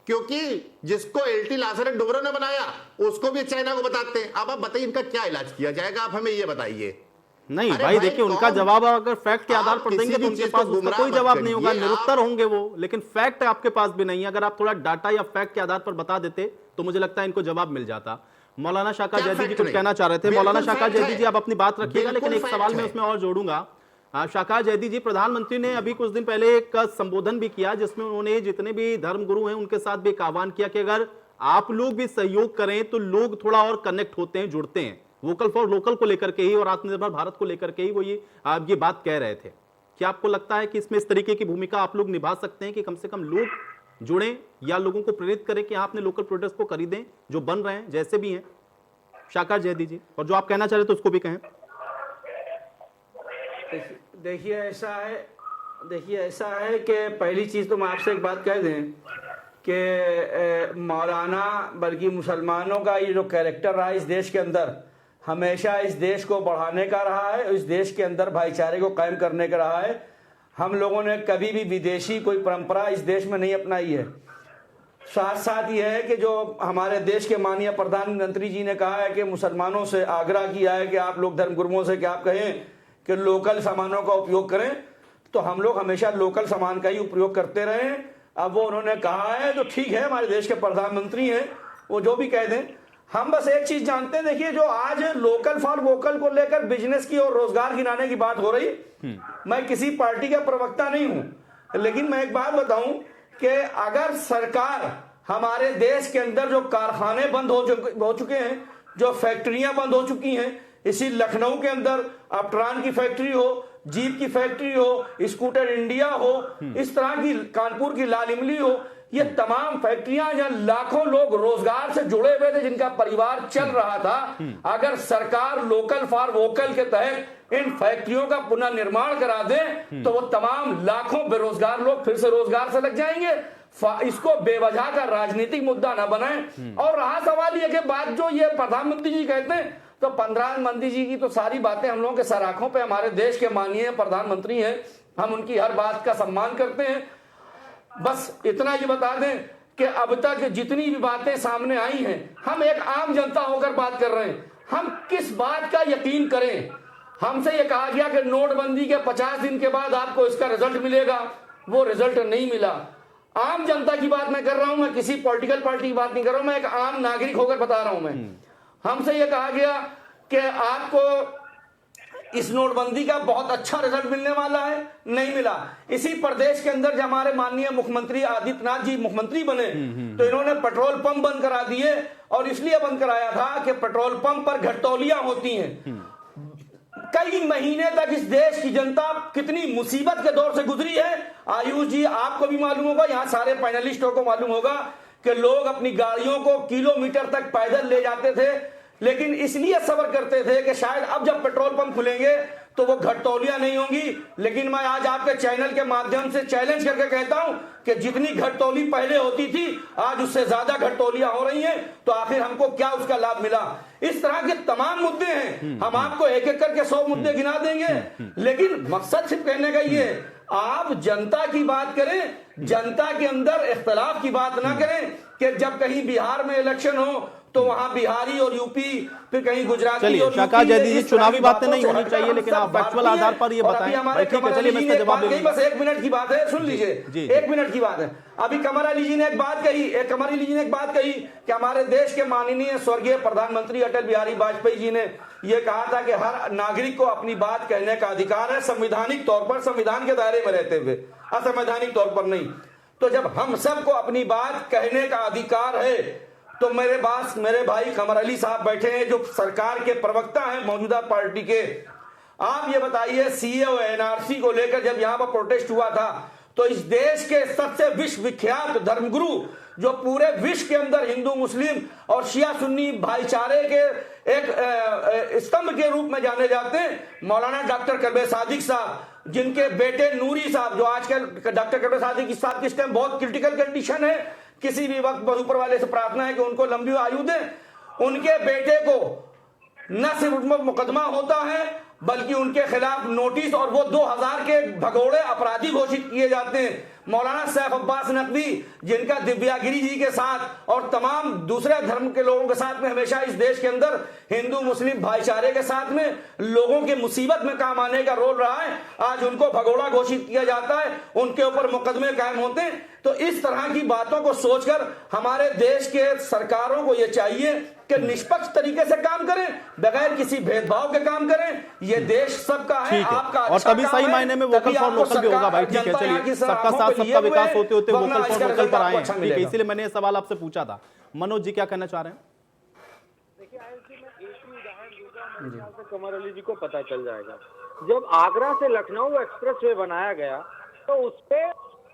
क्योंकि जिसको एलटी लासन एंड डुबरो ने बनाया उसको भी चाइना को बताते हैं। अब आप बताइए इनका क्या इलाज किया जाएगा? आप हमें ये बताइए। नहीं भाई देखिए, उनका जवाब अगर फैक्ट के आधार पर देंगे तो उनके पास उसका कोई जवाब नहीं होगा, निरुत्तर होंगे वो। लेकिन फैक्ट आपके पास भी नहीं है। अगर आप थोड़ा डाटा या फैक्ट के आधार पर बता देते तो मुझे लगता है इनको जवाब मिल जाता। मौलाना शाका जैदी जी कुछ कहना चाह रहे थे। मौलाना शाका जैदी जी आप अपनी बात रखिएगा, लेकिन एक सवाल मैं उसमें और जोड़ूंगा। शाका जैदी जी, प्रधानमंत्री ने अभी कुछ दिन पहले एक संबोधन भी किया जिसमें उन्होंने जितने भी धर्मगुरु हैं उनके साथ भी एक आह्वान किया कि अगर आप लोग भी सहयोग करें तो लोग थोड़ा और कनेक्ट होते हैं, जुड़ते हैं। वोकल फॉर लोकल को लेकर के ही और आत्मनिर्भर भारत को लेकर के ही वो ये बात कह रहे थे। क्या आपको लगता है कि इसमें इस तरीके की भूमिका आप लोग निभा सकते हैं कि कम से कम लोग जुड़ें या लोगों को प्रेरित करें कि आप अपने लोकल प्रोडक्ट्स को खरीदें जो बन रहे हैं जैसे भी हैं? शाका जैदी जी, और जो आप कहना चाह रहे थे उसको भी कहें। देखिए ऐसा है कि पहली चीज़ तो मैं आपसे एक बात कह दें कि मौलाना बल्कि मुसलमानों का ये जो कैरेक्टर रहा इस देश के अंदर, हमेशा इस देश को बढ़ाने का रहा है, इस देश के अंदर भाईचारे को कायम करने का रहा है। हम लोगों ने कभी भी विदेशी कोई परंपरा इस देश में नहीं अपनाई है। साथ साथ ये है कि जो हमारे देश के माननीय प्रधानमंत्री जी ने कहा है कि मुसलमानों से आग्रह किया है कि आप लोग धर्मगुरुओं से कि आप कहें कि लोकल सामानों का उपयोग करें, तो हम लोग हमेशा लोकल सामान का ही उपयोग करते रहे। अब वो उन्होंने कहा है तो ठीक है, हमारे देश के प्रधानमंत्री हैं, वो जो भी कह दें। हम बस एक चीज जानते हैं, देखिए जो आज लोकल फॉर वोकल को लेकर बिजनेस की और रोजगार गिराने की बात हो रही, मैं किसी पार्टी का प्रवक्ता नहीं हूं, लेकिन मैं एक बात बताऊं कि अगर सरकार हमारे देश के अंदर जो कारखाने बंद हो चुके हैं, जो फैक्ट्रियां बंद हो चुकी हैं, इसी लखनऊ के अंदर अपट्रान की फैक्ट्री हो, जीप की फैक्ट्री हो, स्कूटर इंडिया हो, इस तरह की कानपुर की लाल इमली हो, ये तमाम फैक्ट्रियां जहां लाखों लोग रोजगार से जुड़े हुए थे, जिनका परिवार चल रहा था, अगर सरकार लोकल फॉर वोकल के तहत इन फैक्ट्रियों का पुनर्निर्माण करा दे तो वो तमाम लाखों बेरोजगार लोग फिर से रोजगार से लग जाएंगे। इसको बेवजह का राजनीतिक मुद्दा ना बनाएं। और रहा सवाल ये कि बात जो ये प्रधानमंत्री जी कहते हैं, तो प्रधानमंत्री जी की तो सारी बातें हम लोगों के सर आंखों पे, हमारे देश के माननीय प्रधानमंत्री हैं, हम उनकी हर बात का सम्मान करते हैं। बस इतना ही बता दें कि अब तक जितनी भी बातें सामने आई हैं, हम एक आम जनता होकर बात कर रहे हैं, हम किस बात का यकीन करें। हमसे ये कहा गया कि नोटबंदी के 50 दिन के बाद आपको इसका रिजल्ट मिलेगा, वो रिजल्ट नहीं मिला। आम जनता की बात मैं कर रहा हूं, मैं किसी पॉलिटिकल पार्टी की बात नहीं कर रहा हूं, मैं एक आम नागरिक होकर बता रहा हूं। मैं हमसे ये कहा गया कि आपको इस नोटबंदी का बहुत अच्छा रिजल्ट मिलने वाला है, नहीं मिला। इसी प्रदेश के अंदर जब हमारे माननीय मुख्यमंत्री आदित्यनाथ जी मुख्यमंत्री बने तो इन्होंने पेट्रोल पंप बंद करा दिए, और इसलिए बंद कराया था कि पेट्रोल पंप पर घटतौलियां होती हैं। कई महीने तक इस देश की जनता कितनी मुसीबत के दौर से गुजरी है। आयुष जी, आपको भी मालूम होगा, यहाँ सारे पैनलिस्टों को मालूम होगा कि लोग अपनी गाड़ियों को किलोमीटर तक पैदल ले जाते थे, लेकिन इसलिए सब्र करते थे कि शायद अब जब पेट्रोल पंप खुलेंगे तो वो घटतौलियां नहीं होंगी। लेकिन मैं आज आपके चैनल के माध्यम से चैलेंज करके कहता हूं कि जितनी घटतौली पहले होती थी, आज उससे ज्यादा घटतौलियां हो रही हैं। तो आखिर हमको क्या उसका लाभ मिला? इस तरह के तमाम मुद्दे हैं, हम आपको एक एक करके 100 मुद्दे गिना देंगे, लेकिन मकसद सिर्फ कहने का ये है, आप जनता की बात करें, जनता के अंदर इख्तलाफ की बात ना करें कि जब कहीं बिहार में इलेक्शन हो तो वहां बिहारी और यूपी, फिर कहीं गुजराती। चलिए शाका जयदी जी, चुनावी बातें नहीं होनी चाहिए, लेकिन आप फैक्चुअल आधार पर ये बताएं। ठीक है, चलिए मैं इसका जवाब ले लूंगा। बस 1 मिनट की बात है, सुन लीजिए, 1 मिनट की बात है। अभी कमर अली जी ने एक बात कही कि हमारे देश के माननीय स्वर्गीय प्रधानमंत्री अटल बिहारी वाजपेयी जी ने यह कहा था कि हर नागरिक को अपनी बात कहने का अधिकार है, संवैधानिक तौर पर, संविधान के दायरे में रहते हुए, असंवैधानिक तौर पर नहीं। तो जब हम सबको अपनी बात कहने का अधिकार है, तो मेरे भाई कमर अली साहब बैठे हैं, जो सरकार के प्रवक्ता हैं मौजूदा पार्टी के। आप ये बताइए, सीए और एनआरसी को लेकर जब यहां पर प्रोटेस्ट हुआ था, तो इस देश के सबसे विश्व विख्यात धर्मगुरु, जो पूरे विश्व के अंदर हिंदू मुस्लिम और शिया सुन्नी भाईचारे के एक स्तंभ के रूप में जाने जाते हैं, मौलाना डॉक्टर कल्बे सादिक साहब, जिनके बेटे नूरी साहब, जो आजकल डॉक्टर कल्बे सादिक साहब की इस टाइम बहुत क्रिटिकल कंडीशन है, किसी भी वक्त ऊपर वाले से प्रार्थना है कि उनको लंबी आयु दे, उनके बेटे को न सिर्फ मुकदमा होता है बल्कि उनके खिलाफ नोटिस, और वो 2000 के भगोड़े अपराधी घोषित किए जाते हैं। मौलाना सैफ अब्बास नकवी, जिनका दिव्यागिरी जी के साथ और तमाम दूसरे धर्म के लोगों के साथ में हमेशा इस देश के अंदर हिंदू मुस्लिम भाईचारे के साथ में लोगों के मुसीबत में काम आने का रोल रहा है, आज उनको भगोड़ा घोषित किया जाता है, उनके ऊपर मुकदमे कायम होते हैं। तो इस तरह की बातों को सोचकर हमारे देश के सरकारों को यह चाहिए कि निष्पक्ष तरीके से काम करें, बगैर किसी भेदभाव के काम करें। ये देश सबका है, आपका और तभी सही मायने में वोकल फॉर लोकल भी होगा भाई। ठीक है, चलिए, सबका साथ सबका विकास होते होते वोकल फॉर लोकल पर आए। ठीक है, इसीलिए मैंने ये सवाल आपसे पूछा था। मनोज जी क्या कहना चाह रहे हैं? देखिए आयुष जी, मैं एक ही उदाहरण दूंगा, मेरे ख्याल से कमर अली जी को पता चल जाएगा। जब आगरा से लखनऊ एक्सप्रेसवे बनाया गया तो उसपे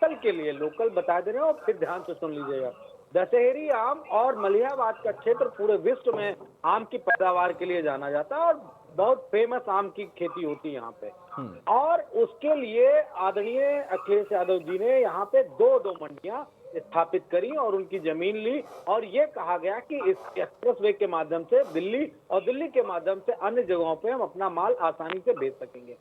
लोकल के लिए, लोकल बता दे रहे हो, फिर ध्यान से सुन लीजिएगा, दशहरी आम और मलिहाबाद का क्षेत्र पूरे विश्व में आम की पैदावार के लिए जाना जाता है और बहुत फेमस आम की खेती होती है यहाँ पे। और उसके लिए आदरणीय अखिलेश यादव जी ने यहाँ पे दो मंडियां स्थापित करी और उनकी जमीन ली, और ये कहा गया कि इस एक्सप्रेसवे के माध्यम से दिल्ली और दिल्ली के माध्यम से अन्य जगहों पे हम अपना माल आसानी से भेज सकेंगे।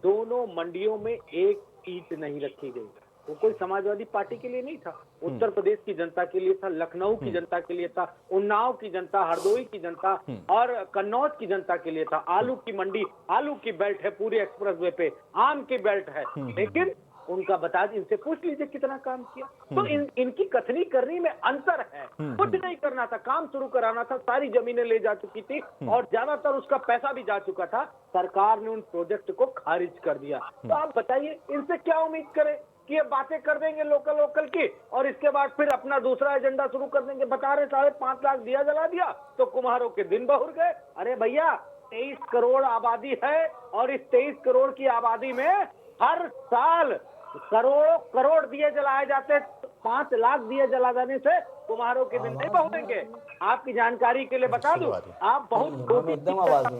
दोनों मंडियों में एक ईंट नहीं रखी गई। वो कोई समाजवादी पार्टी के लिए नहीं था, उत्तर प्रदेश की जनता के लिए था, लखनऊ की जनता के लिए था, उन्नाव की जनता, हरदोई की जनता और कन्नौज की जनता के लिए था। आलू की मंडी, आलू की बेल्ट है पूरे एक्सप्रेसवे पे, आम की बेल्ट है, लेकिन उनका बता दी, इनसे पूछ लीजिए कितना काम किया। तो इनकी कथनी करनी में अंतर है। कुछ नहीं करना था, काम शुरू कराना था, सारी जमीनें ले जा चुकी थी और ज्यादातर उसका पैसा भी जा चुका था। सरकार ने उन प्रोजेक्ट को खारिज कर दिया। तो आप बताइए इनसे क्या उम्मीद करें? कि ये बातें कर देंगे लोकल वोकल की और इसके बाद फिर अपना दूसरा एजेंडा शुरू कर देंगे। बता रहे 5.5 लाख दिया जला दिया तो कुम्हारों के दिन बहुर गए। अरे भैया 23 करोड़ आबादी है और इस 23 करोड़ की आबादी में हर साल करोड़ों करोड़ दिए जलाए जाते। 5 लाख दिए जला जाने से कुम्हारों के दिन नहीं बहुरेंगे। आपकी जानकारी के लिए बता दूं, आप बहुत छोटी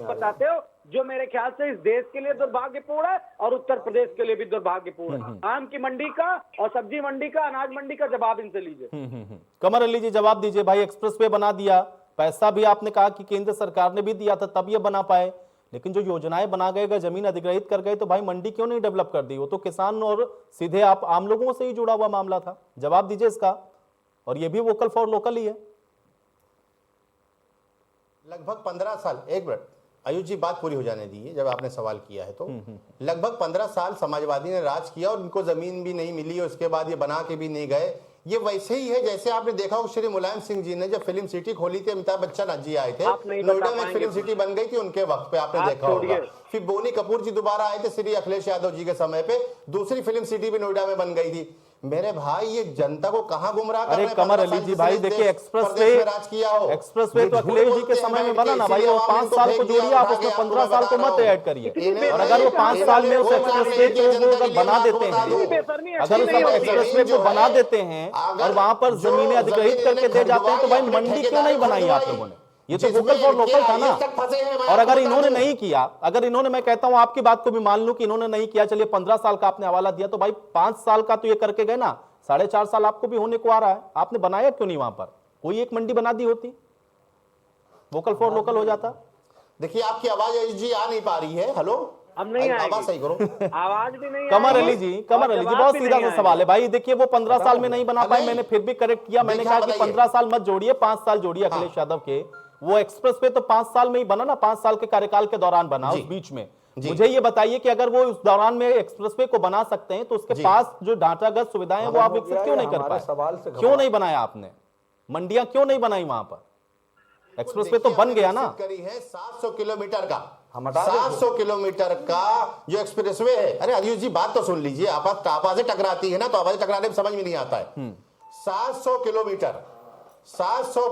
बताते हो जो मेरे ख्याल से इस देश के लिए दुर्भाग्यपूर्ण है और उत्तर प्रदेश के लिए भी दुर्भाग्यपूर्ण है। आम की मंडी का और सब्जी मंडी का, अनाज मंडी का जवाब इनसे लीजिए। कमर अली जी जवाब दीजिए भाई, एक्सप्रेस वे बना दिया, पैसा भी आपने कहा कि केंद्र सरकार ने भी दिया था तब ये बना पाए, लेकिन जो योजनाएं बना गए, अगर जमीन अधिग्रहित कर गए तो भाई मंडी क्यों नहीं डेवलप कर दी? वो तो किसान और सीधे आप आम लोगों से ही जुड़ा हुआ मामला था। जवाब दीजिए इसका। और ये भी वोकल फॉर लोकल ही है। लगभग 15 साल, एक मिनट आयुष जी बात पूरी हो जाने दीजिए। जब आपने सवाल किया है तो लगभग 15 साल समाजवादी ने राज किया और उनको जमीन भी नहीं मिली और उसके बाद ये बना के भी नहीं गए। ये वैसे ही है जैसे आपने देखा हो श्री मुलायम सिंह जी ने जब फिल्म सिटी खोली थी, अमिताभ बच्चन जी आए थे, नोएडा में फिल्म सिटी बन गई थी उनके वक्त पे, आपने देखा होगा। फिर बोनी कपूर जी दोबारा आए थे श्री अखिलेश यादव जी के समय पे, दूसरी फिल्म सिटी भी नोएडा में बन गई थी। मेरे भाई ये जनता को कहां गुमराह कर रहे हैं? अरे कमर अली जी भाई देखिए, एक्सप्रेस वे तो अखिलेश जी के समय में बना ना भाई, वो 5 साल को जोड़िए आप, उसमें 15 साल को मत ऐड करिए। और अगर वो 5 साल में उस एक्सप्रेस वे को अगर बना देते हैं, अगर उस एक्सप्रेस वे को बना देते हैं और वहां पर जमीनें अधिग्रहित करके दे जाते हैं तो भाई मंडी क्यों नहीं बनाई आप लोगों ने? ये तो वोकल फॉर लोकल था ना। और अगर इन्होंने नहीं किया, अगर इन्होंने, मैं कहता हूं आपकी बात को भी मान लूं कि इन्होंने नहीं किया, चलिए 15 साल का आपने हवाला दिया, तो भाई 5 साल का तो ये करके गए ना, 4.5 साल आपको भी होने को आ रहा है। आपने बनाया क्यों नहीं? वहां पर कोई एक मंडी बना दी होती, वोकल फॉर लोकल हो जाता। देखिए आपकी आवाज जी आ नहीं पा रही है। हेलो, अब नहीं आवाज सही करो। आवाज भी नहीं। कमर अली जी बहुत सीधा सा सवाल है भाई। देखिए वो 15 साल में नहीं बना पाए, मैंने फिर भी करेक्ट किया, मैंने कहा कि 15 साल मत जोड़िए, 5 साल जोड़िए अखिलेश यादव के। वो एक्सप्रेस वे तो 5 साल में ही बना ना, 5 साल के कार्यकाल के दौरान बना। उस बीच में मुझे ये बताइए कि अगर वो उस दौरान में एक्सप्रेसवे को बना सकते हैं तो उसके पास जो ढांचागत सुविधाएं हैं वो आप विकसित क्यों नहीं कर पाए? क्यों नहीं बनाया आपने? मंडियां क्यों नहीं बनाई वहां पर? एक्सप्रेसवे तो बन गया ना। करी है 700 किलोमीटर का, 700 किलोमीटर का जो एक्सप्रेसवे है। अरे आयुष जी बात तो सुन लीजिए, आवाज टकराती है ना तो आवाज टकराने में समझ में नहीं आता है। 700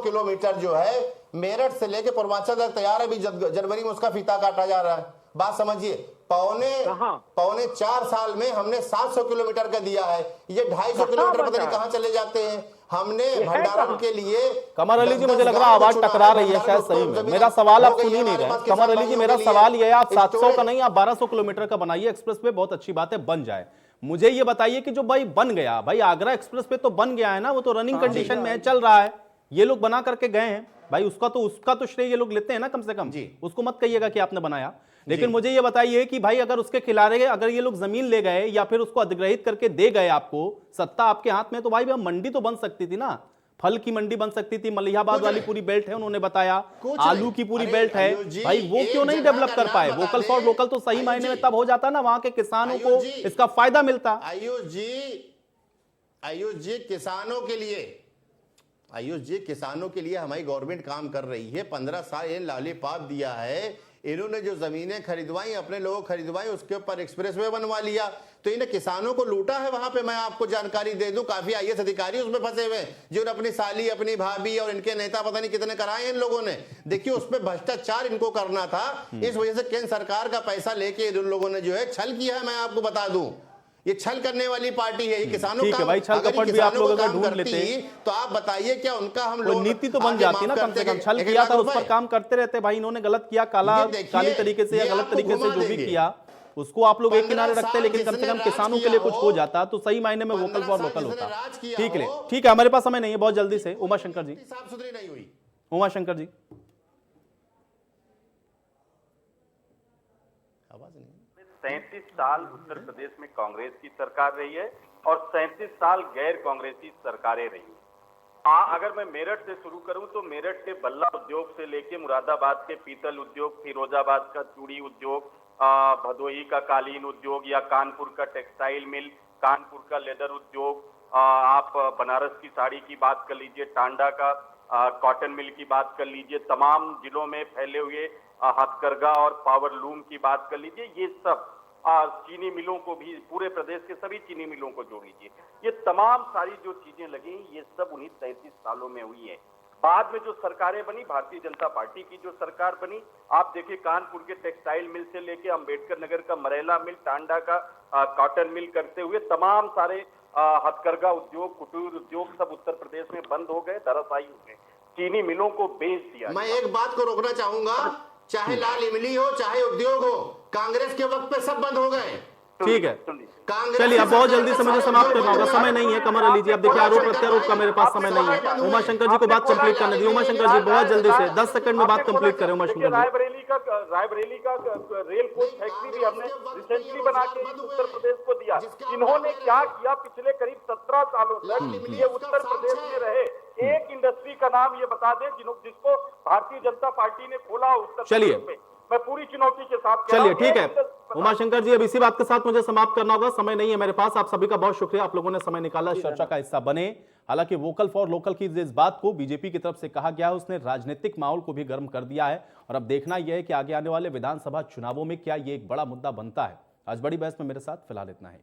किलोमीटर जो है मेरठ से लेके पूर्वांचल तक तैयार है। अभी जनवरी में उसका फीता काटा जा रहा है। बात समझिए, पौने 4 साल में हमने 700 किलोमीटर का दिया है। ये 250 किलोमीटर पता नहीं कहां चले जाते हैं। हमने भंडारण के लिए। कमर अली जी मुझे लग रहा है आवाज टकरा रही है शायद सही में। मेरा सवाल आप सुन ही नहीं रहे। कमर अली जी मेरा सवाल ये है, आप 700 का नहीं, आप 1200 किलोमीटर का बनाइए एक्सप्रेस वे, बहुत अच्छी बात है, बन जाए। मुझे ये बताइए कि जो भाई बन गया, भाई आगरा एक्सप्रेस वे तो बन गया है ना, वो तो रनिंग कंडीशन में चल रहा है, ये लोग बना करके गए हैं भाई, उसका तो श्रेय ये लोग लेते हैं ना कम से कम। उसको मत कहिएगा कि आपने बनाया। लेकिन मुझे ये बताइए कि भाई अगर उसके खिलाड़े, अगर ये लोग जमीन ले गए या फिर उसको अधिग्रहित करके दे गए, आपको सत्ता आपके हाथ में, तो भाई मंडी तो बन सकती थी ना। फल की मंडी बन सकती थी, मलिहाबाद वाली पूरी बेल्ट है उन्होंने बताया, आलू की पूरी बेल्ट है भाई, वो क्यों नहीं डेवलप कर पाए? वोकल फॉर लोकल तो सही मायने में तब हो जाता ना, वहां के किसानों को इसका फायदा मिलता। आयुष जी किसानों के लिए हमारी गवर्नमेंट काम कर रही है। 15 साल ये लॉलीपॉप दिया है, इन्होंने जो जमीनें खरीदवाई, अपने लोगों खरीदवाई, उसके ऊपर एक्सप्रेसवे बनवा लिया, तो इन्हें किसानों को लूटा है। वहां पे मैं आपको जानकारी दे दूं, काफी आईएएस अधिकारी उसमें फंसे हुए हैं, जो अपनी साली, अपनी भाभी और इनके नेता पता नहीं कितने कराए इन लोगों ने। देखिए उसमें भ्रष्टाचार इनको करना था, इस वजह से केंद्र सरकार का पैसा लेके इन लोगों ने जो है छल किया है। मैं आपको बता दूं, ये छल करने वाली पार्टी है, ये किसानों का भाई छल कपट भी आप लोग अगर ढूंढ लेते तो आप बताइए क्या उनका हम लोग नीति तो बन जाती ना, कम से कम छल किया था उस पर काम करते रहते भाई। इन्होंने गलत किया, काली तरीके से या गलत तरीके से जो भी किया उसको आप लोग एक किनारे रखते, लेकिन कम से कम किसानों के लिए कुछ हो जाता तो सही मायने में वोकल फॉर लोकल होता। ठीक है, हमारे पास समय नहीं है, बहुत जल्दी से उमा शंकर जी। उमा शंकर जी 37 साल उत्तर प्रदेश में कांग्रेस की सरकार रही है और 37 साल गैर कांग्रेसी सरकारें रही हैं। अगर मैं मेरठ से शुरू करूं तो मेरठ के बल्ला उद्योग से लेके मुरादाबाद के पीतल उद्योग, फिरोजाबाद का चूड़ी उद्योग, भदोही का कालीन उद्योग या कानपुर का टेक्सटाइल मिल, कानपुर का लेदर उद्योग, आप बनारस की साड़ी की बात कर लीजिए, टांडा का कॉटन मिल की बात कर लीजिए, तमाम जिलों में फैले हुए हथकरघा और पावर लूम की बात कर लीजिए, ये सब चीनी मिलों को भी, पूरे प्रदेश के सभी चीनी मिलों को जोड़ लीजिए। ये तमाम सारी जो चीजें लगी ये सब उन्हीं 33 सालों में हुई है। बाद में जो सरकारें बनी, भारतीय जनता पार्टी की जो सरकार बनी, आप देखिए कानपुर के टेक्सटाइल मिल से लेके अंबेडकर नगर का मरेला मिल, टांडा का कॉटन मिल करते हुए तमाम सारे हथकरघा उद्योग, कुटीर उद्योग सब उत्तर प्रदेश में बंद हो गए, धराशायी हो गए। चीनी मिलों को बेच दिया। मैं एक बात को रोकना चाहूंगा, चाहे लाल इमली हो चाहे उद्योग हो, कांग्रेस के वक्त पे सब बंद हो गए। ठीक है, चलिए अब बहुत जल्दी से मुझे समाप्त करना होगा, समय नहीं है। कमर अली जी, अब देखिए आरोप प्रत्यारोप का मेरे पास समय नहीं है। उमाशंकर जी को बात कंप्लीट करने दी। उमाशंकर जी बहुत जल्दी से 10 सेकंड में बात कंप्लीट करें। उमाशंकर जी, रायबरेली का रेल कोच फैक्ट्री भी हमने रिसेंटली बना के उत्तर प्रदेश को दिया। इन्होंने क्या किया पिछले करीब 17 सालों तक ये उत्तर प्रदेश में रहे? एक इंडस्ट्री का नाम ये बता दें जिसको भारतीय जनता पार्टी ने खोला उत्तर प्रदेश में। मैं पूरी चुनौती के साथ, चलिए ठीक है उमाशंकर जी, अब इसी बात के साथ मुझे समाप्त करना होगा, समय नहीं है मेरे पास। आप सभी का बहुत शुक्रिया, आप लोगों ने समय निकाला, चर्चा का हिस्सा बने। हालांकि वोकल फॉर लोकल की इस बात को बीजेपी की तरफ से कहा गया है, उसने राजनीतिक माहौल को भी गर्म कर दिया है। और अब देखना यह है कि आगे आने वाले विधानसभा चुनावों में क्या ये एक बड़ा मुद्दा बनता है। आज बड़ी बहस में मेरे साथ फिलहाल इतना ही।